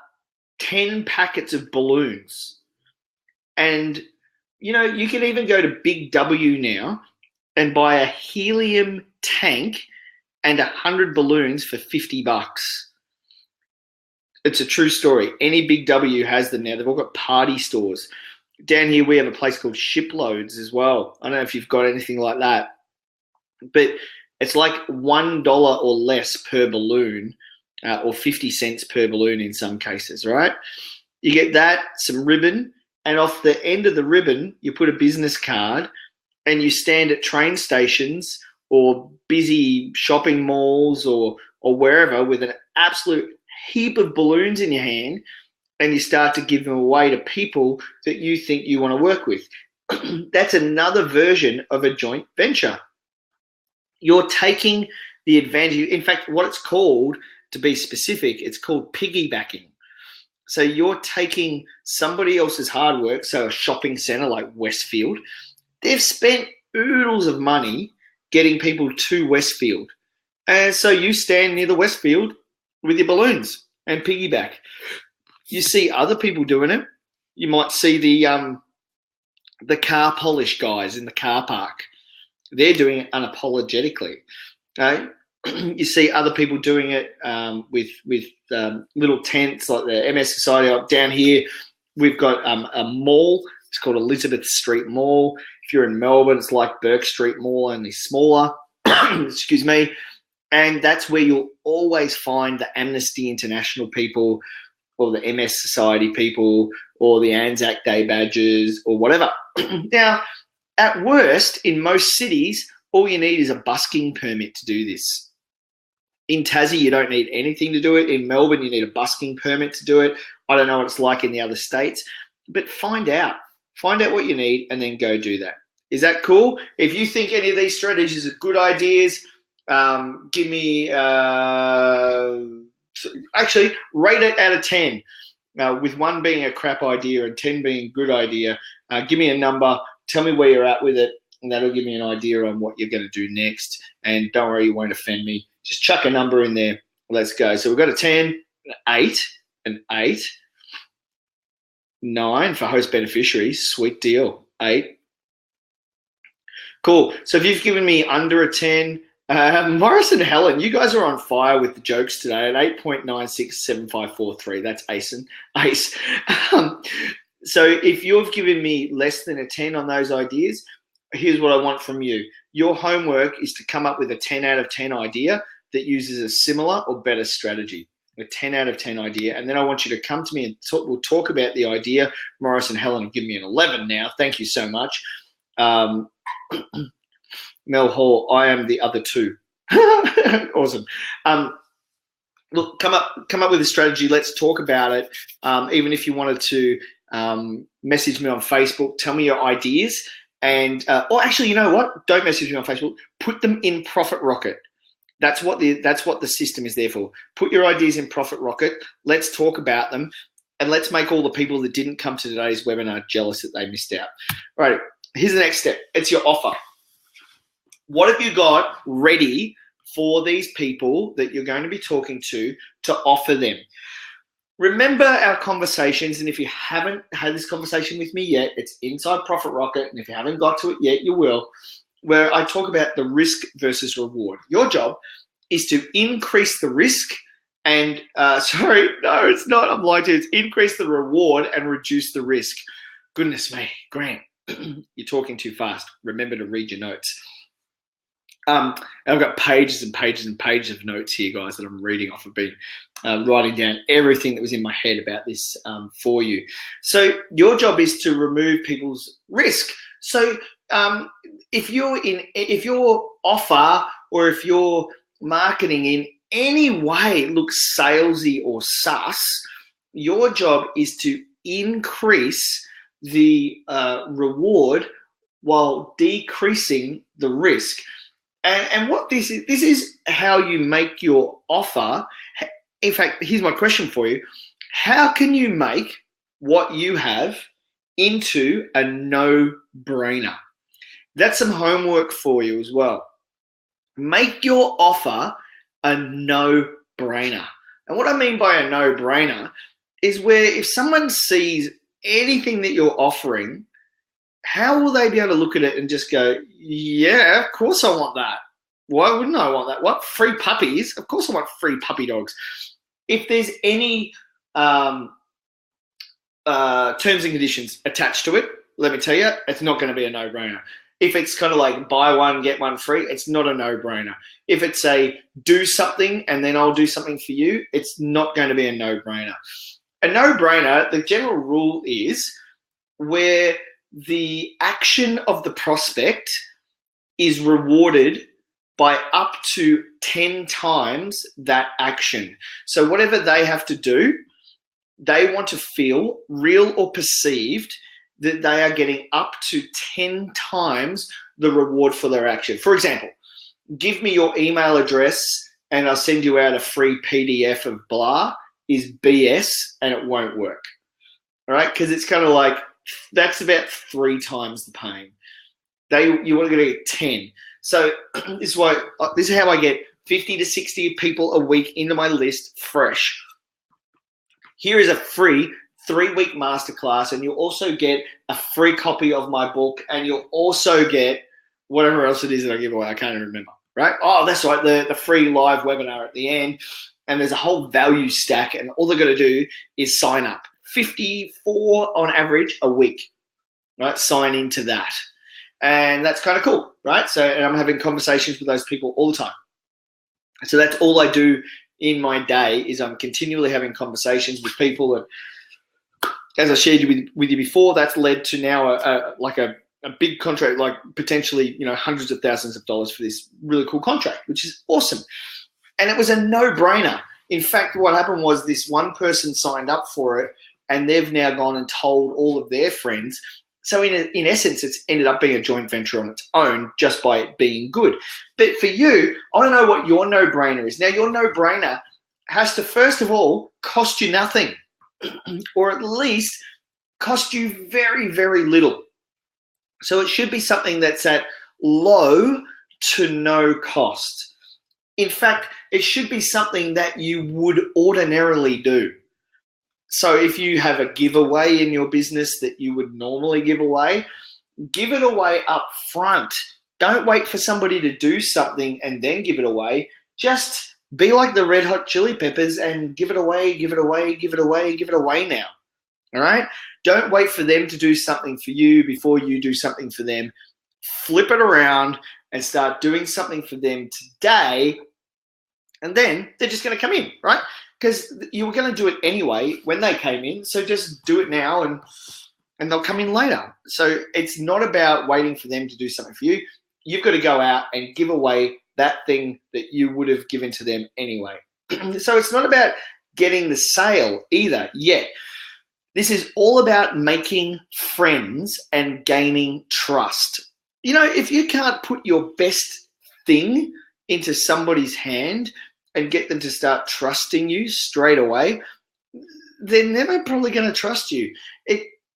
10 packets of balloons. And, you can even go to Big W now and buy a helium tank and 100 balloons for $50. It's a true story. Any Big W has them now. They've all got party stores. Down here, we have a place called Shiploads as well. I don't know if you've got anything like that, but it's like $1 or less per balloon, or 50 cents per balloon in some cases, right? You get that, some ribbon, and off the end of the ribbon, you put a business card, and you stand at train stations or busy shopping malls or wherever with an absolute heap of balloons in your hand, and you start to give them away to people that you think you want to work with. That's another version of a joint venture. You're taking the advantage. In fact, what it's called, to be specific, it's called piggybacking. So you're taking somebody else's hard work, so a shopping centre like Westfield, they've spent oodles of money getting people to Westfield. And so you stand near the Westfield with your balloons and piggyback. You see other people doing it. You might see the car polish guys in the car park. They're doing it unapologetically. Okay? You see other people doing it with little tents like the MS Society. Up down here, we've got a mall. It's called Elizabeth Street Mall. If you're in Melbourne, it's like Burke Street Mall, only smaller. Excuse me. And that's where you'll always find the Amnesty International people, or the MS Society people, or the Anzac Day badges, or whatever. Now, at worst, in most cities, all you need is a busking permit to do this. In Tassie, you don't need anything to do it. In Melbourne, you need a busking permit to do it. I don't know what it's like in the other states, but find out. Find out what you need and then go do that. Is that cool? If you think any of these strategies are good ideas, give me, actually, rate it out of 10, with 1 being a crap idea and 10 being a good idea. Give me a number. Tell me where you're at with it, and that'll give me an idea on what you're going to do next. And don't worry, you won't offend me. Just chuck a number in there. Let's go. So we've got a 10, an 8, 9 for host beneficiaries. Sweet deal. 8. Cool. So if you've given me under a 10, Morris and Helen, you guys are on fire with the jokes today at 8.967543. That's ace. So if you've given me less than a 10 on those ideas, here's what I want from you. Your homework is to come up with a 10 out of 10 idea that uses a similar or better strategy. A 10 out of 10 idea. And then I want you to come to me and we'll talk about the idea. Morris and Helen give me an 11 now. Thank you so much. Mel Hall, I am the other 2. Awesome. Look, come up with a strategy. Let's talk about it. Even if you wanted to message me on Facebook, tell me your ideas. And or actually, you know what? Don't message me on Facebook. Put them in Profit Rocket. That's what the system is there for. Put your ideas in Profit Rocket. Let's talk about them, and let's make all the people that didn't come to today's webinar jealous that they missed out. All right, here's the next step. It's your offer. What have you got ready for these people that you're going to be talking to offer them? Remember our conversations, and if you haven't had this conversation with me yet, it's inside Profit Rocket, and if you haven't got to it yet, you will, where I talk about the risk versus reward. Your job is to increase the risk and, sorry, no, it's not. I'm lying to you. It's increase the reward and reduce the risk. Goodness me, Grant, you're talking too fast. Remember to read your notes. And I've got pages and pages and pages of notes here, guys, that I'm reading off. I've been writing down everything that was in my head about this for you. So your job is to remove people's risk. So if your offer or if your marketing in any way looks salesy or sus, your job is to increase the reward while decreasing the risk. And what this is how you make your offer. In fact, here's my question for you. How can you make what you have into a no-brainer? That's some homework for you as well. Make your offer a no-brainer. And what I mean by a no-brainer is where if someone sees anything that you're offering, how will they be able to look at it and just go, yeah, of course I want that. Why wouldn't I want that? What? Free puppies? Of course I want free puppy dogs. If there's any terms and conditions attached to it, let me tell you, it's not going to be a no-brainer. If it's kind of like buy one, get one free, it's not a no-brainer. If it's a do something and then I'll do something for you, it's not going to be a no-brainer. A no-brainer, the general rule is where the action of the prospect is rewarded by up to 10 times that action. So whatever they have to do, they want to feel, real or perceived, that they are getting up to 10 times the reward for their action. For example, give me your email address and I'll send you out a free PDF of blah is BS and it won't work. All right? Because it's kind of like, that's about 3 times the pain. You want to get 10. So this is how I get 50 to 60 people a week into my list fresh. Here is a free 3-week masterclass, and you'll also get a free copy of my book, and you'll also get whatever else it is that I give away. I can't even remember, right? Oh, that's right, the free live webinar at the end, and there's a whole value stack, and all they're going to do is sign up. 54 on average a week, right? Sign into that. And that's kind of cool, right? So, and I'm having conversations with those people all the time. So that's all I do in my day is I'm continually having conversations with people. And as I shared with you before, that's led to now a big contract, like potentially, hundreds of thousands of dollars for this really cool contract, which is awesome. And it was a no-brainer. In fact, what happened was this one person signed up for it and they've now gone and told all of their friends. So in essence, it's ended up being a joint venture on its own just by it being good. But for you, I want to know what your no-brainer is. Now, your no-brainer has to, first of all, cost you nothing, or at least cost you very, very little. So it should be something that's at low to no cost. In fact, it should be something that you would ordinarily do. So if you have a giveaway in your business that you would normally give it away up front. Don't wait for somebody to do something and then give it away. Just be like the Red Hot Chili Peppers and give it away, give it away, give it away, give it away now. All right? Don't wait for them to do something for you before you do something for them. Flip it around and start doing something for them today, and then they're just going to come in, right? Because you were going to do it anyway when they came in, so just do it now and they'll come in later. So it's not about waiting for them to do something for you. You've got to go out and give away that thing that you would have given to them anyway. So it's not about getting the sale either yet. This is all about making friends and gaining trust. If you can't put your best thing into somebody's hand and get them to start trusting you straight away, they're never probably going to trust you.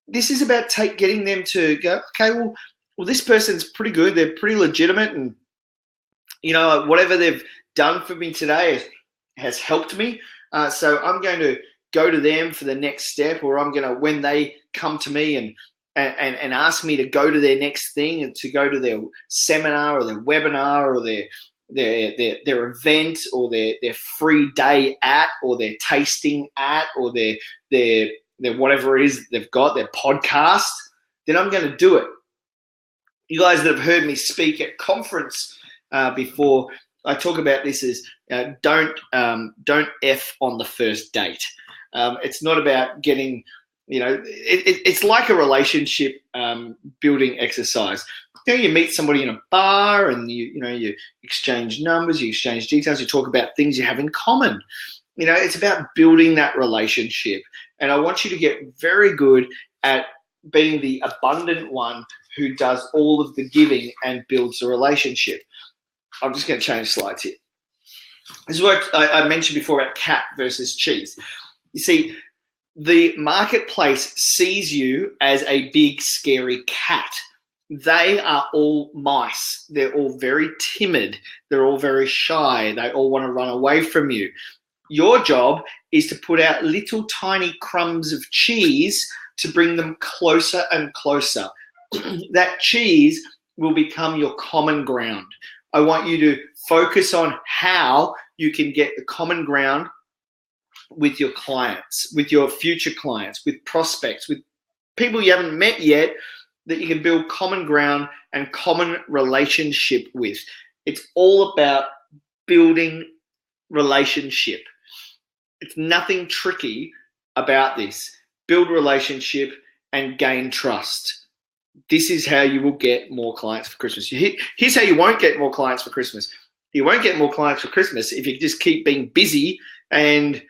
This is about getting them to go, okay, well, this person's pretty good. They're pretty legitimate, and whatever they've done for me today has helped me. So I'm going to go to them for the next step, or I'm going to, when they come to me and ask me to go to their next thing and to go to their seminar or their webinar or their event or their free day at, or their tasting at, or their whatever it is they've got, their podcast, then I'm going to do it. You guys that have heard me speak at conference before, I talk about this as don't F on the first date. It's not about getting, it's like a relationship building exercise. You meet somebody in a bar and you exchange numbers, you exchange details, you talk about things you have in common. It's about building that relationship. And I want you to get very good at being the abundant one who does all of the giving and builds a relationship. I'm just going to change slides here. This is what I mentioned before about cat versus cheese. You see, the marketplace sees you as a big, scary cat. They are all mice. They're all very timid. They're all very shy. They all want to run away from you. Your job is to put out little tiny crumbs of cheese to bring them closer and closer. That cheese will become your common ground. I want you to focus on how you can get the common ground with your clients, with your future clients, with prospects, with people you haven't met yet that you can build common ground and common relationship with. It's all about building relationship. It's nothing tricky about this. Build relationship and gain trust. This is how you will get more clients for Christmas. Here's how you won't get more clients for Christmas. You won't get more clients for Christmas if you just keep being busy and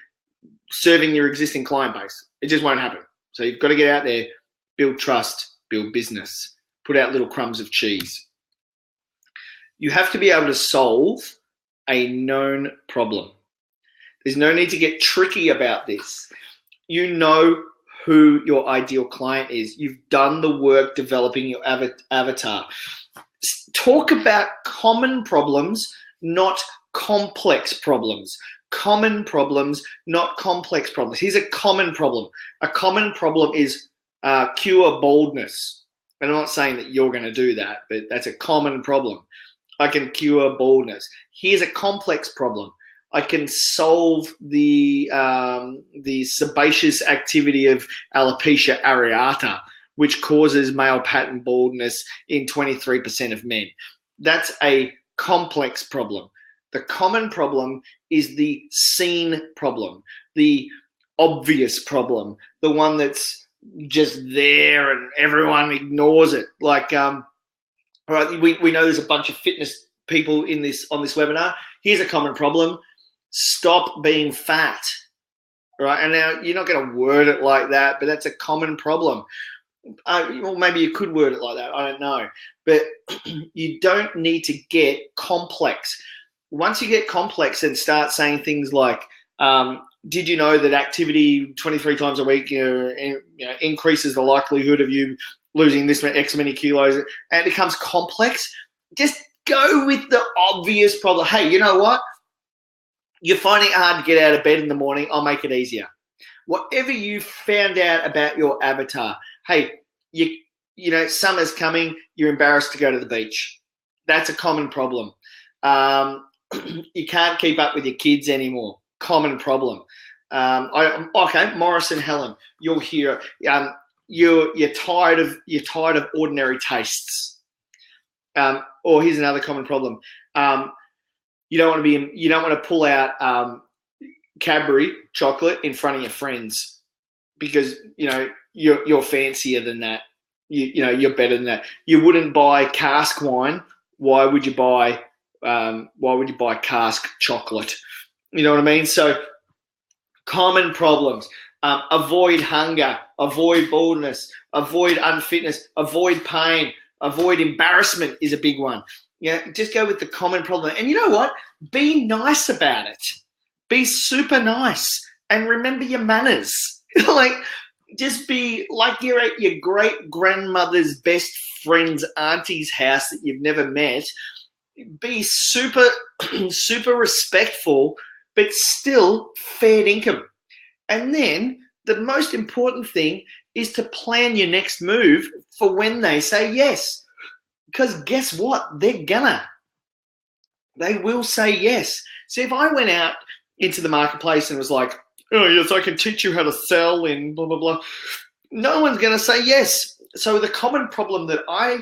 serving your existing client base. It just won't happen. So you've got to get out there, build trust, build business, put out little crumbs of cheese. You have to be able to solve a known problem. There's no need to get tricky about this. You know who your ideal client is. You've done the work developing your avatar. Talk about common problems, not complex problems. Common problems, not complex problems. Here's a common problem. A common problem is cure baldness. And I'm not saying that you're going to do that, but that's a common problem. I can cure baldness. Here's a complex problem. I can solve the sebaceous activity of alopecia areata, which causes male pattern baldness in 23% of men. That's a complex problem. The common problem is the seen problem, the obvious problem, the one that's just there and everyone ignores it. Like, all right, we know there's a bunch of fitness people on this webinar. Here's a common problem. Stop being fat, right? And now you're not going to word it like that, but that's a common problem. Well, maybe you could word it like that. I don't know. But you don't need to get complex. Once you get complex and start saying things like, did you know that activity 23 times a week increases the likelihood of you losing this X many kilos, and it becomes complex, just go with the obvious problem. Hey, you know what? You're finding it hard to get out of bed in the morning. I'll make it easier. Whatever you found out about your avatar. Hey, you know, summer's coming. You're embarrassed to go to the beach. That's a common problem. You can't keep up with your kids anymore. Common problem. Okay, Morris and Helen, you're here. You're tired of ordinary tastes. Or here's another common problem. You don't want to pull out Cadbury chocolate in front of your friends because you're fancier than that. You're better than that. You wouldn't buy cask wine. Why would you buy cask chocolate? You know what I mean? So common problems. Avoid hunger. Avoid baldness. Avoid unfitness. Avoid pain. Avoid embarrassment is a big one. Yeah, just go with the common problem. And you know what? Be nice about it. Be super nice. And remember your manners. Like, just be like you're at your great-grandmother's best friend's auntie's house that you've never met. Be super, super respectful, but still fair income. And then the most important thing is to plan your next move for when they say yes. Because guess what? They will say yes. So if I went out into the marketplace and was like, oh, yes, I can teach you how to sell in blah, blah, blah, no one's going to say yes. So the common problem that I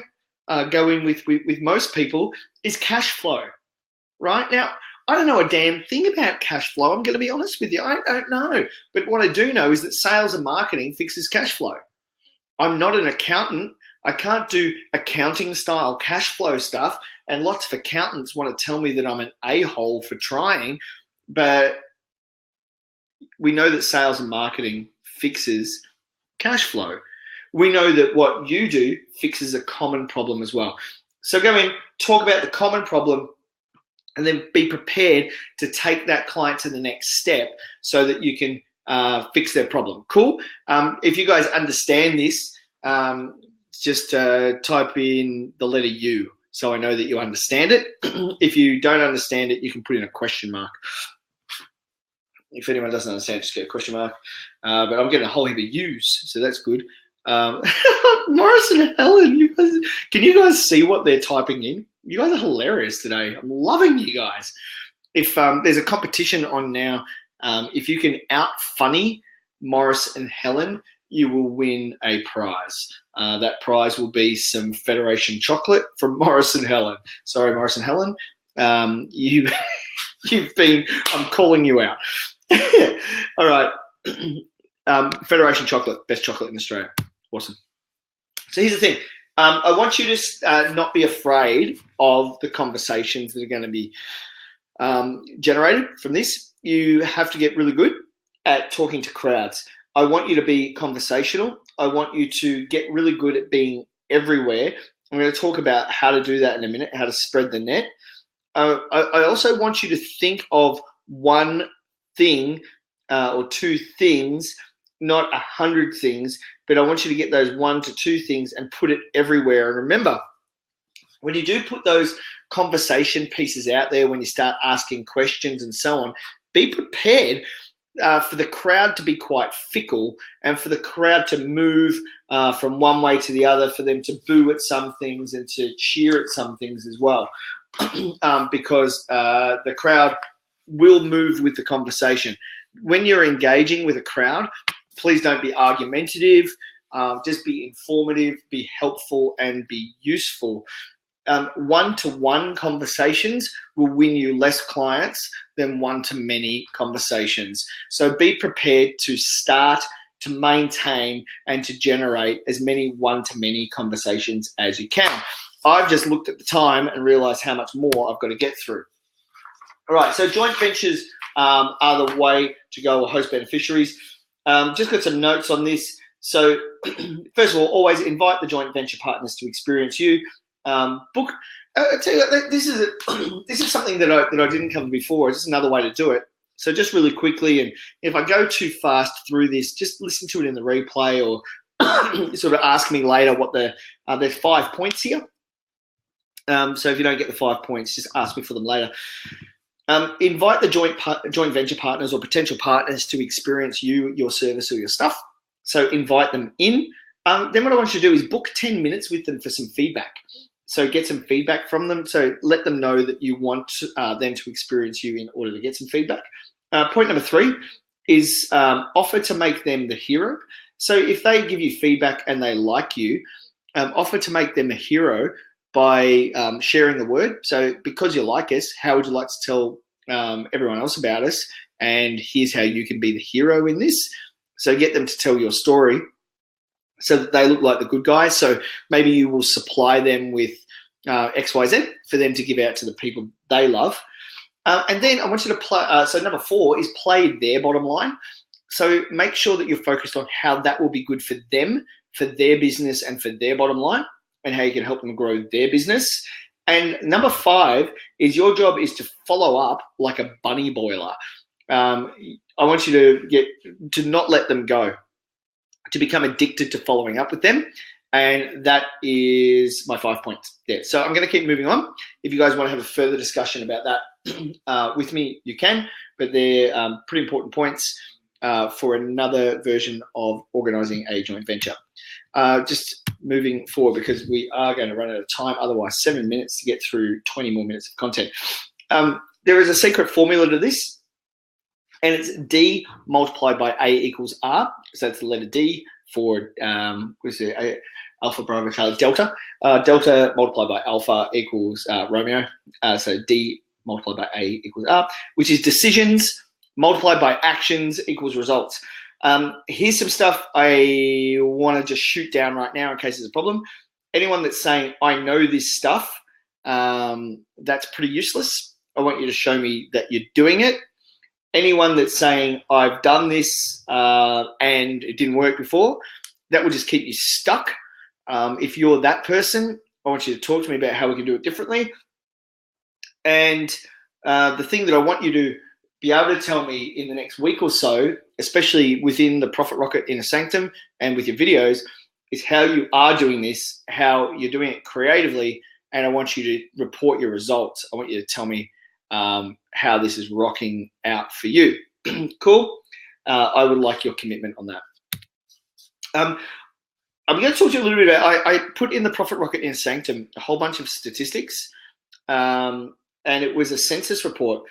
go in with most people is cash flow, right? Now, I don't know a damn thing about cash flow. I'm going to be honest with you. I don't know. But what I do know is that sales and marketing fixes cash flow. I'm not an accountant. I can't do accounting style cash flow stuff. And lots of accountants want to tell me that I'm an a-hole for trying. But we know that sales and marketing fixes cash flow. We know that what you do fixes a common problem as well. So go in, talk about the common problem, and then be prepared to take that client to the next step so that you can fix their problem. Cool? If you guys understand this, just type in the letter U so I know that you understand it. If you don't understand it, you can put in a question mark. If anyone doesn't understand, just get a question mark. But I'm getting a whole heap of U's, so that's good. Morris and Helen, can you guys see what they're typing in? You guys are hilarious today. I'm loving you guys. If there's a competition on now If you can out-funny Morris and Helen, you will win a prize. That prize will be some Federation chocolate from Morris and Helen. Sorry, Morris and Helen. You've been, I'm calling you out. All right. Federation chocolate, best chocolate in Australia. Awesome. So here's the thing. I want you to not be afraid of the conversations that are going to be generated from this. You have to get really good at talking to crowds. I want you to be conversational. I want you to get really good at being everywhere. I'm going to talk about how to do that in a minute, how to spread the net. I also want you to think of one thing or two things, not 100 things, but I want you to get those 1 to 2 things and put it everywhere. And remember, when you do put those conversation pieces out there, when you start asking questions and so on, be prepared for the crowd to be quite fickle and for the crowd to move from one way to the other, for them to boo at some things and to cheer at some things as well, because the crowd will move with the conversation. When you're engaging with a crowd, please don't be argumentative, just be informative, be helpful, and be useful. One-to-one conversations will win you less clients than one-to-many conversations. So be prepared to start, to maintain, and to generate as many one-to-many conversations as you can. I've just looked at the time and realized how much more I've got to get through. All right, so joint ventures are the way to go, or host beneficiaries. Just got some notes on this. So first of all, always invite the joint venture partners to experience you. Book. I tell you, this is something that I didn't cover before. It's just another way to do it. So just really quickly, and if I go too fast through this, just listen to it in the replay, or sort of ask me later what there's 5 points here. So if you don't get the 5 points, just ask me for them later. Invite the joint venture partners or potential partners to experience you, your service, or your stuff. So invite them in. Then what I want you to do is book 10 minutes with them for some feedback. So get some feedback from them. So let them know that you want them to experience you in order to get some feedback. Point number 3 is offer to make them the hero. So if they give you feedback and they like you, offer to make them a hero by sharing the word. So because you like us, how would you like to tell everyone else about us? And here's how you can be the hero in this. So get them to tell your story so that they look like the good guys. So maybe you will supply them with XYZ for them to give out to the people they love. And then I want you to play. So number 4 is play their bottom line. So make sure that you're focused on how that will be good for them, for their business, and for their bottom line, and how you can help them grow their business. And number 5 is your job is to follow up like a bunny boiler. I want you to not let them go, to become addicted to following up with them. And that is my 5 points there. So I'm going to keep moving on. If you guys want to have a further discussion about that with me, you can, but they're pretty important points for another version of organizing a joint venture. Just moving forward, because we are going to run out of time, otherwise 7 minutes to get through 20 more minutes of content. There is a secret formula to this, and it's D multiplied by A equals R. So it's the letter D for Alpha, Bravo, Charlie, Delta. Delta multiplied by Alpha equals Romeo. So D multiplied by A equals R, which is decisions multiplied by actions equals results. Here's some stuff I want to just shoot down right now in case there's a problem. Anyone that's saying, I know this stuff, that's pretty useless. I want you to show me that you're doing it. Anyone that's saying, I've done this and it didn't work before, that will just keep you stuck. If you're that person, I want you to talk to me about how we can do it differently. And the thing that I want you to be able to tell me in the next week or so, especially within the Profit Rocket Inner Sanctum and with your videos, is how you are doing this, how you're doing it creatively, and I want you to report your results. I want you to tell me how this is rocking out for you. Cool? I would like your commitment on that. I'm going to talk to you a little bit about, I put in the Profit Rocket Inner Sanctum a whole bunch of statistics, and it was a census report.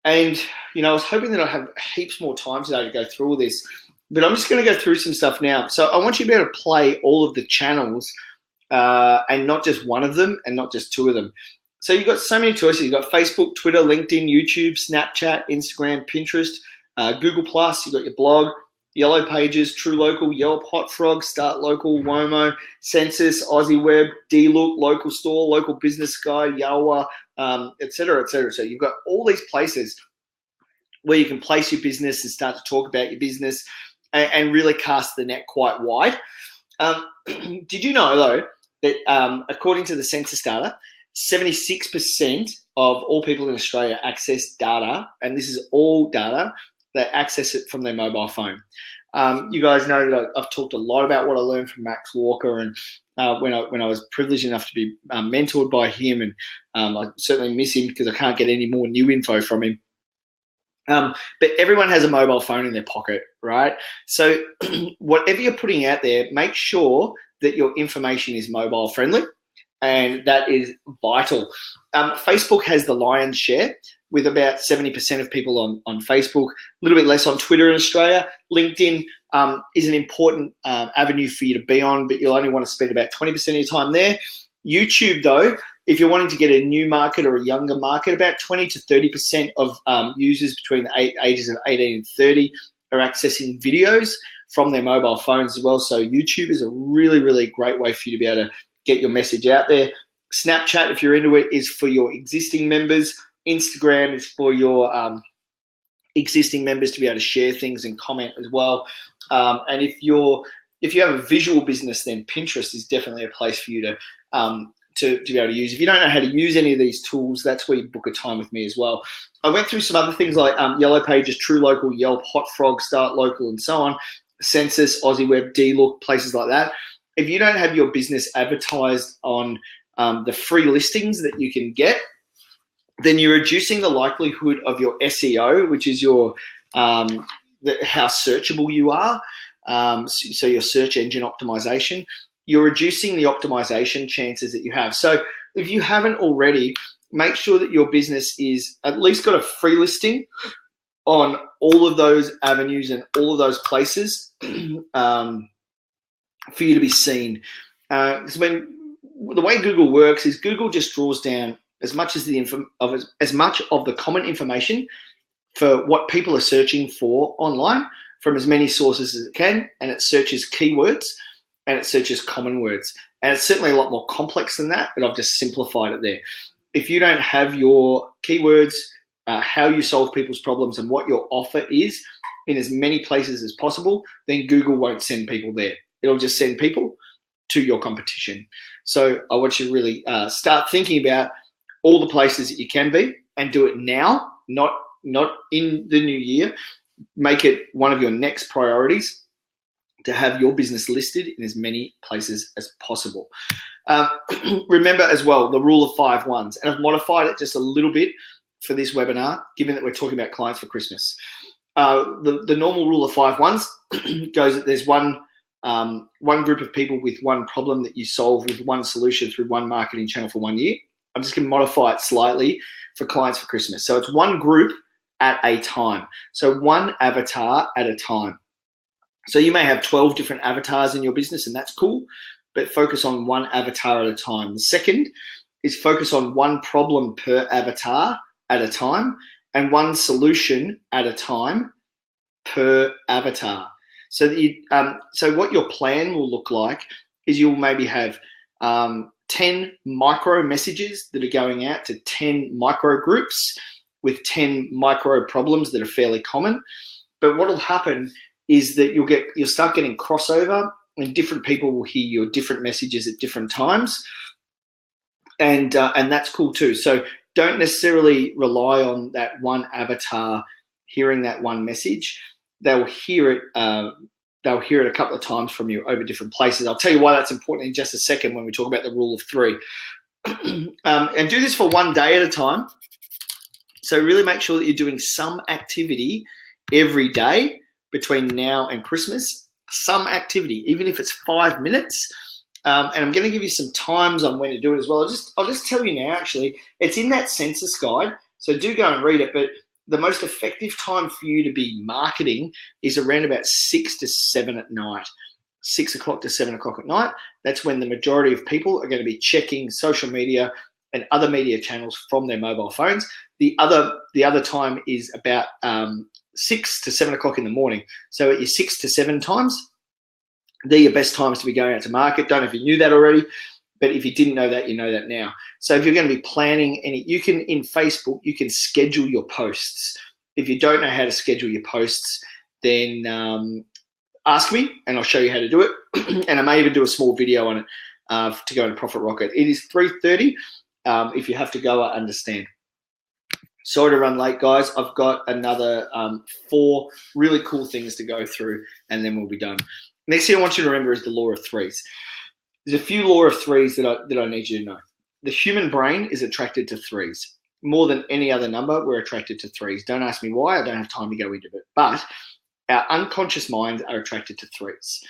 And, I was hoping that I'd have heaps more time today to go through all this, but I'm just going to go through some stuff now. So I want you to be able to play all of the channels and not just one of them and not just two of them. So you've got so many choices. You've got Facebook, Twitter, LinkedIn, YouTube, Snapchat, Instagram, Pinterest, Google+, you've got your blog, Yellow Pages, True Local, Yelp, Hot Frog, Start Local, Womo, Census, Aussie Web, D-Look, Local Store, Local Business Guide, Yawa, et cetera, et cetera. So you've got all these places where you can place your business and start to talk about your business and really cast the net quite wide. Did you know, though, that according to the census data, 76% of all people in Australia access data, and this is all data, they access it from their mobile phone. You guys know that I've talked a lot about what I learned from Max Walker, and when I was privileged enough to be mentored by him, and I certainly miss him because I can't get any more new info from him. But everyone has a mobile phone in their pocket, right? So whatever you're putting out there, make sure that your information is mobile friendly, and that is vital. Facebook has the lion's share with about 70% of people on Facebook, a little bit less on Twitter in Australia. LinkedIn is an important avenue for you to be on, but you'll only want to spend about 20% of your time there. YouTube, though, if you're wanting to get a new market or a younger market, about 20 to 30% of users between the ages of 18 and 30 are accessing videos from their mobile phones as well. So YouTube is a really, really great way for you to be able to get your message out there. Snapchat, if you're into it, is for your existing members. Instagram is for your existing members to be able to share things and comment as well. And if you have a visual business, then Pinterest is definitely a place for you to be able to use. If you don't know how to use any of these tools, that's where you book a time with me as well. I went through some other things like Yellow Pages, True Local, Yelp, Hot Frog, Start Local, and so on. Census, Aussie Web, D-Look, places like that. If you don't have your business advertised on the free listings that you can get, then you're reducing the likelihood of your SEO, which is your how searchable you are. So your search engine optimization. You're reducing the optimization chances that you have. So if you haven't already, make sure that your business is at least got a free listing on all of those avenues and all of those places for you to be seen. Because the way Google works is Google just draws down as much of the common information for what people are searching for online from as many sources as it can, and it searches keywords and it searches common words. And it's certainly a lot more complex than that, but I've just simplified it there. If you don't have your keywords, how you solve people's problems, and what your offer is in as many places as possible, then Google won't send people there. It'll just send people to your competition. So I want you to really start thinking about all the places that you can be, and do it now, not in the new year. Make it one of your next priorities to have your business listed in as many places as possible. Remember as well the rule of 5 ones, and I've modified it just a little bit for this webinar, given that we're talking about clients for Christmas. The normal rule of 5 ones goes that there's one group of people with one problem that you solve with one solution through one marketing channel for 1 year. I'm just going to modify it slightly for clients for Christmas. So it's one group at a time. So one avatar at a time. So you may have 12 different avatars in your business, and that's cool, but focus on one avatar at a time. The second is focus on one problem per avatar at a time and one solution at a time per avatar. So that so what your plan will look like is you'll maybe have 10 micro messages that are going out to 10 micro groups with 10 micro problems that are fairly common. But what will happen is that you'll start getting crossover, and different people will hear your different messages at different times, and that's cool too. So don't necessarily rely on that one avatar hearing that one message. They'll hear it a couple of times from you over different places. I'll tell you why that's important in just a second when we talk about the rule of 3. And do this for 1 day at a time. So really make sure that you're doing some activity every day between now and Christmas. Some activity, even if it's 5 minutes. And I'm going to give you some times on when to do it as well. I'll just tell you now, actually, it's in that census guide. So do go and read it. But the most effective time for you to be marketing is around about 6 to 7 at night. 6 o'clock to 7 o'clock at night. That's when the majority of people are going to be checking social media and other media channels from their mobile phones. The other time is about 6 to 7 o'clock in the morning. So at your 6 to 7 times, they're your best times to be going out to market. Don't know if you knew that already, but if you didn't know that, you know that now. So if you're going to be planning you can, in Facebook, you can schedule your posts. If you don't know how to schedule your posts, then ask me and I'll show you how to do it. And I may even do a small video on it to go in Profit Rocket. It is 3:30. If you have to go, I understand. Sorry to run late, guys. I've got another 4 really cool things to go through, and then we'll be done. Next thing I want you to remember is the law of threes. There's a few law of threes that I need you to know. The human brain is attracted to threes. More than any other number, we're attracted to threes. Don't ask me why. I don't have time to go into it. But our unconscious minds are attracted to threes.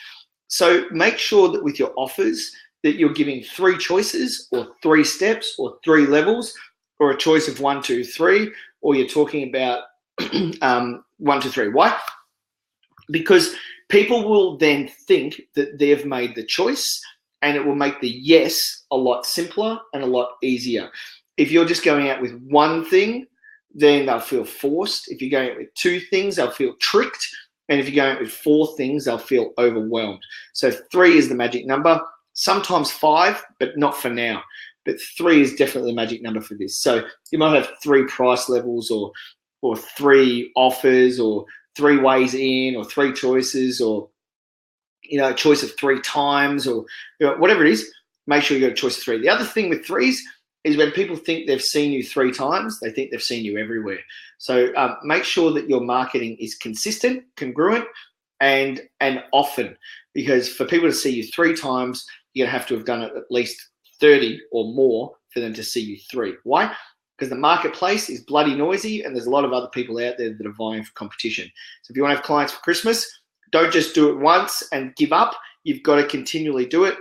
So make sure that with your offers that you're giving 3 choices or 3 steps or 3 levels, or a choice of 1, 2, 3, or you're talking about 1, 2, 3. Why? Because people will then think that they've made the choice, and it will make the yes a lot simpler and a lot easier. If you're just going out with 1 thing, then they'll feel forced. If you're going out with 2 things, they'll feel tricked. And if you're going out with 4 things, they'll feel overwhelmed. So 3 is the magic number. Sometimes 5, but not for now. But 3 is definitely the magic number for this. So you might have 3 price levels or 3 offers or 3 ways in or 3 choices or, a choice of 3 times or whatever it is. Make sure you got a choice of 3. The other thing with 3s is when people think they've seen you 3 times, they think they've seen you everywhere. So make sure that your marketing is consistent, congruent, and often. Because for people to see you 3 times, you're going to have to have done it at least 30 or more for them to see you 3. Why? Because the marketplace is bloody noisy and there's a lot of other people out there that are vying for competition. So if you want to have clients for Christmas, don't just do it once and give up. You've got to continually do it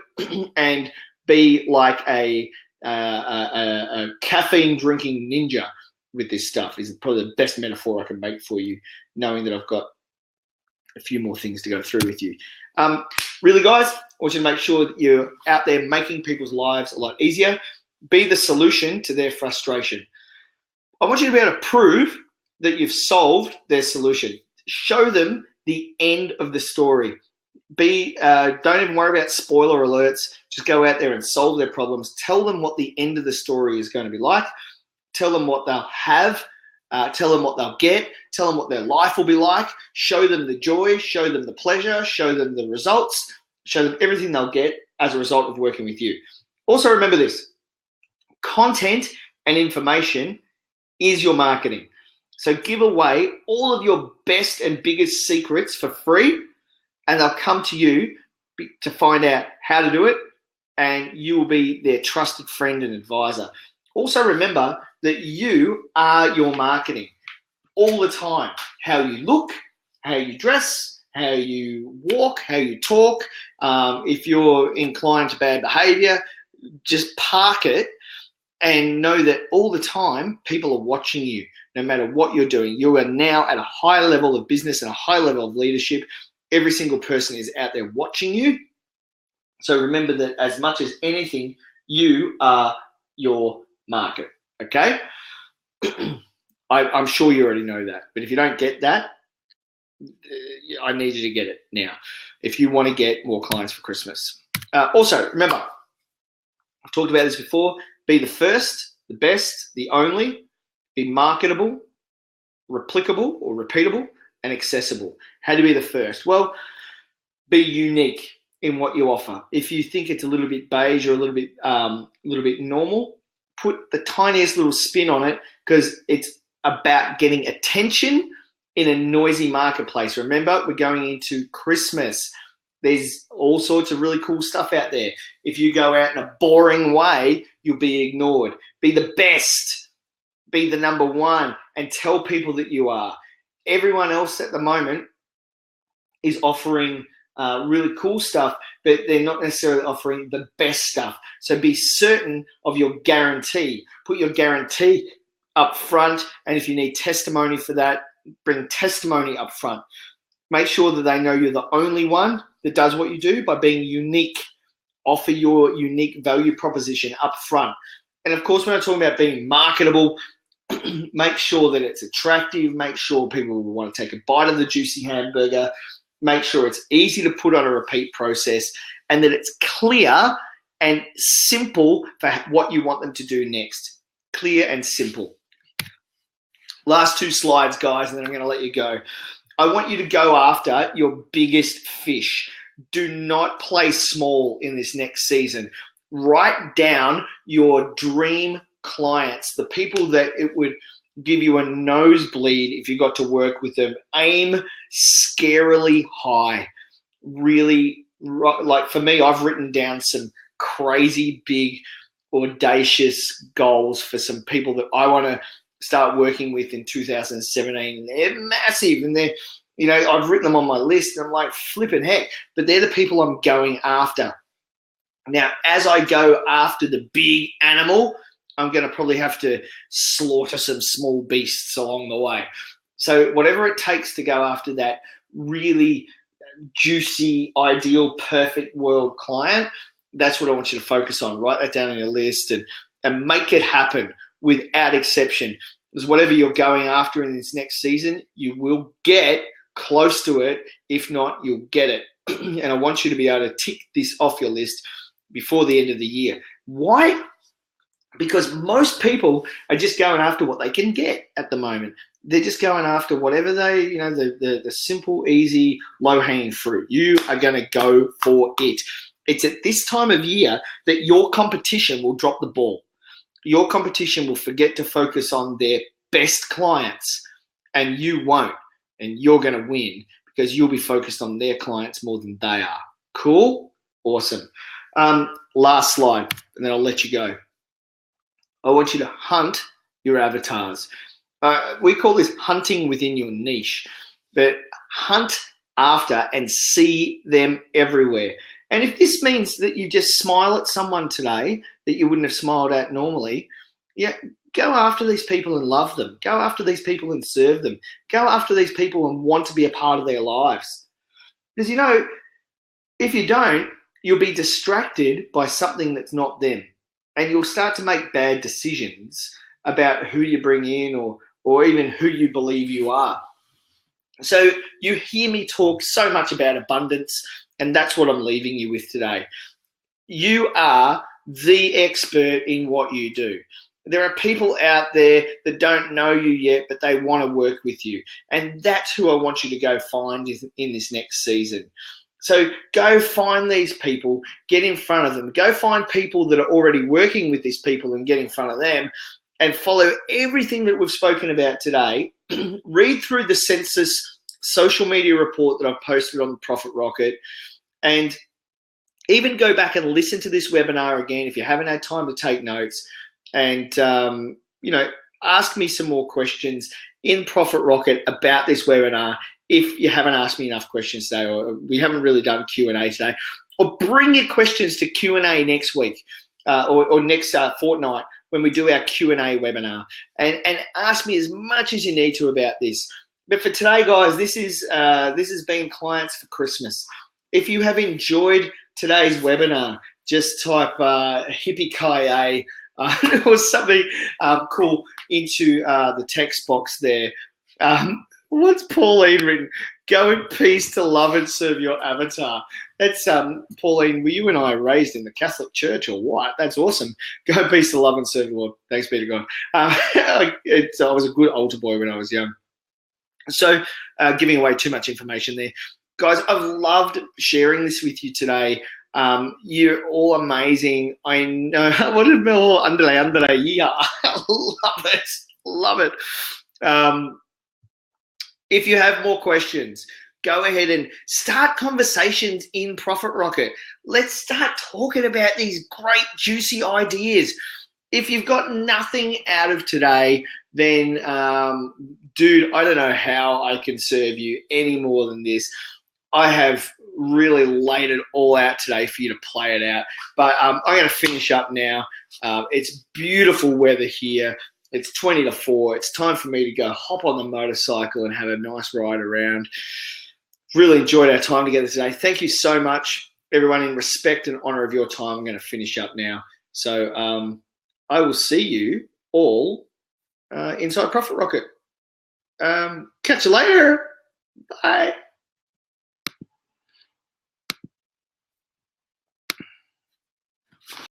and be like a caffeine drinking ninja with this stuff is probably the best metaphor I can make for you, knowing that I've got a few more things to go through with you. Really, guys, I want you to make sure that you're out there making people's lives a lot easier. Be the solution to their frustration. I want you to be able to prove that you've solved their solution. Show them the end of the story. Don't even worry about spoiler alerts. Just go out there and solve their problems. Tell them what the end of the story is going to be like. Tell them what they'll have. Tell them what they'll get. Tell them what their life will be like. Show them the joy. Show them the pleasure. Show them the results. Show them everything they'll get as a result of working with you. Also remember this. Content and information is your marketing. So give away all of your best and biggest secrets for free, and they'll come to you to find out how to do it, and you will be their trusted friend and advisor. Also remember that you are your marketing all the time. How you look, how you dress, how you walk, how you talk. If you're inclined to bad behavior, just park it and know that all the time people are watching you. No matter what you're doing, you are now at a high level of business and a high level of leadership. Every single person is out there watching you. So remember that as much as anything, you are your market, okay? I'm sure you already know that. But if you don't get that, I need you to get it now if you want to get more clients for Christmas. Also, remember, I've talked about this before. Be the first, the best, the only. Be marketable, replicable or repeatable, and accessible. How to be the first? Well, be unique in what you offer. If you think it's a little bit beige or a little bit normal, put the tiniest little spin on it, because it's about getting attention in a noisy marketplace. Remember, we're going into Christmas. There's all sorts of really cool stuff out there. If you go out in a boring way, you'll be ignored. Be the best. Be the number one and tell people that you are. Everyone else at the moment is offering really cool stuff, but they're not necessarily offering the best stuff. So be certain of your guarantee. Put your guarantee up front. And if you need testimony for that, bring testimony up front. Make sure that they know you're the only one that does what you do by being unique. Offer your unique value proposition up front. And of course, when I'm talking about being marketable, make sure that it's attractive. Make sure people will want to take a bite of the juicy hamburger. Make sure it's easy to put on a repeat process, and that it's clear and simple for what you want them to do next. Clear and simple. Last 2 slides, guys, and then I'm going to let you go. I want you to go after your biggest fish. Do not play small in this next season. Write down your dream clients, the people that it would give you a nosebleed if you got to work with them. Aim scarily high. Really, like for me, I've written down some crazy big, audacious goals for some people that I want to start working with in 2017. They're massive, and they're, you know, I've written them on my list, and I'm like, flipping heck, but they're the people I'm going after. Now, as I go after the big animal, I'm going to probably have to slaughter some small beasts along the way. So whatever it takes to go after that really juicy, ideal, perfect world client, that's what I want you to focus on. Write that down on your list and make it happen without exception. Because whatever you're going after in this next season, you will get close to it. If not, you'll get it. And I want you to be able to tick this off your list before the end of the year. Why? Because most people are just going after what they can get at the moment. They're just going after whatever they, you know, the simple, easy, low-hanging fruit. You are going to go for it. It's at this time of year that your competition will drop the ball. Your competition will forget to focus on their best clients, and you won't. And you're going to win because you'll be focused on their clients more than they are. Cool? Awesome. Last slide, and then I'll let you go. I want you to hunt your avatars. We call this hunting within your niche, but hunt after and see them everywhere. And if this means that you just smile at someone today that you wouldn't have smiled at normally, yeah, go after these people and love them. Go after these people and serve them. Go after these people and want to be a part of their lives. Because, you know, if you don't, you'll be distracted by something that's not them. And you'll start to make bad decisions about who you bring in or even who you believe you are. So you hear me talk so much about abundance, and that's what I'm leaving you with today. You are the expert in what you do. There are people out there that don't know you yet, but they want to work with you. And that's who I want you to go find in this next season. So go find these people, get in front of them. Go find people that are already working with these people and get in front of them, and follow everything that we've spoken about today. Read through the census social media report that I've posted on the Profit Rocket, and even go back and listen to this webinar again if you haven't had time to take notes, and you know, ask me some more questions in Profit Rocket about this webinar if you haven't asked me enough questions today, or we haven't really done Q&A today. Or bring your questions to Q&A next week or next fortnight when we do our Q&A webinar, and ask me as much as you need to about this. But for today, guys, this has been Clients for Christmas. If you have enjoyed today's webinar, just type hippie-ki-yay or something cool into the text box there. What's Pauline written? Go in peace to love and serve your avatar. That's Pauline. Were you and I raised in the Catholic Church or what? That's awesome. Go in peace to love and serve the Lord. Thanks be to God. I was a good altar boy when I was young. So giving away too much information there. Guys, I've loved sharing this with you today. You're all amazing. I know. What did Mel under? Yeah, I love it. If you have more questions, go ahead and start conversations in Profit Rocket. Let's start talking about these great, juicy ideas. If you've got nothing out of today, then, dude, I don't know how I can serve you any more than this. I have really laid it all out today for you to play it out. But I'm going to finish up now. It's beautiful weather here. It's 20 to 4. It's time for me to go hop on the motorcycle and have a nice ride around. Really enjoyed our time together today. Thank you so much, everyone. In respect and honor of your time, I'm going to finish up now. So I will see you all inside Profit Rocket. Catch you later. Bye.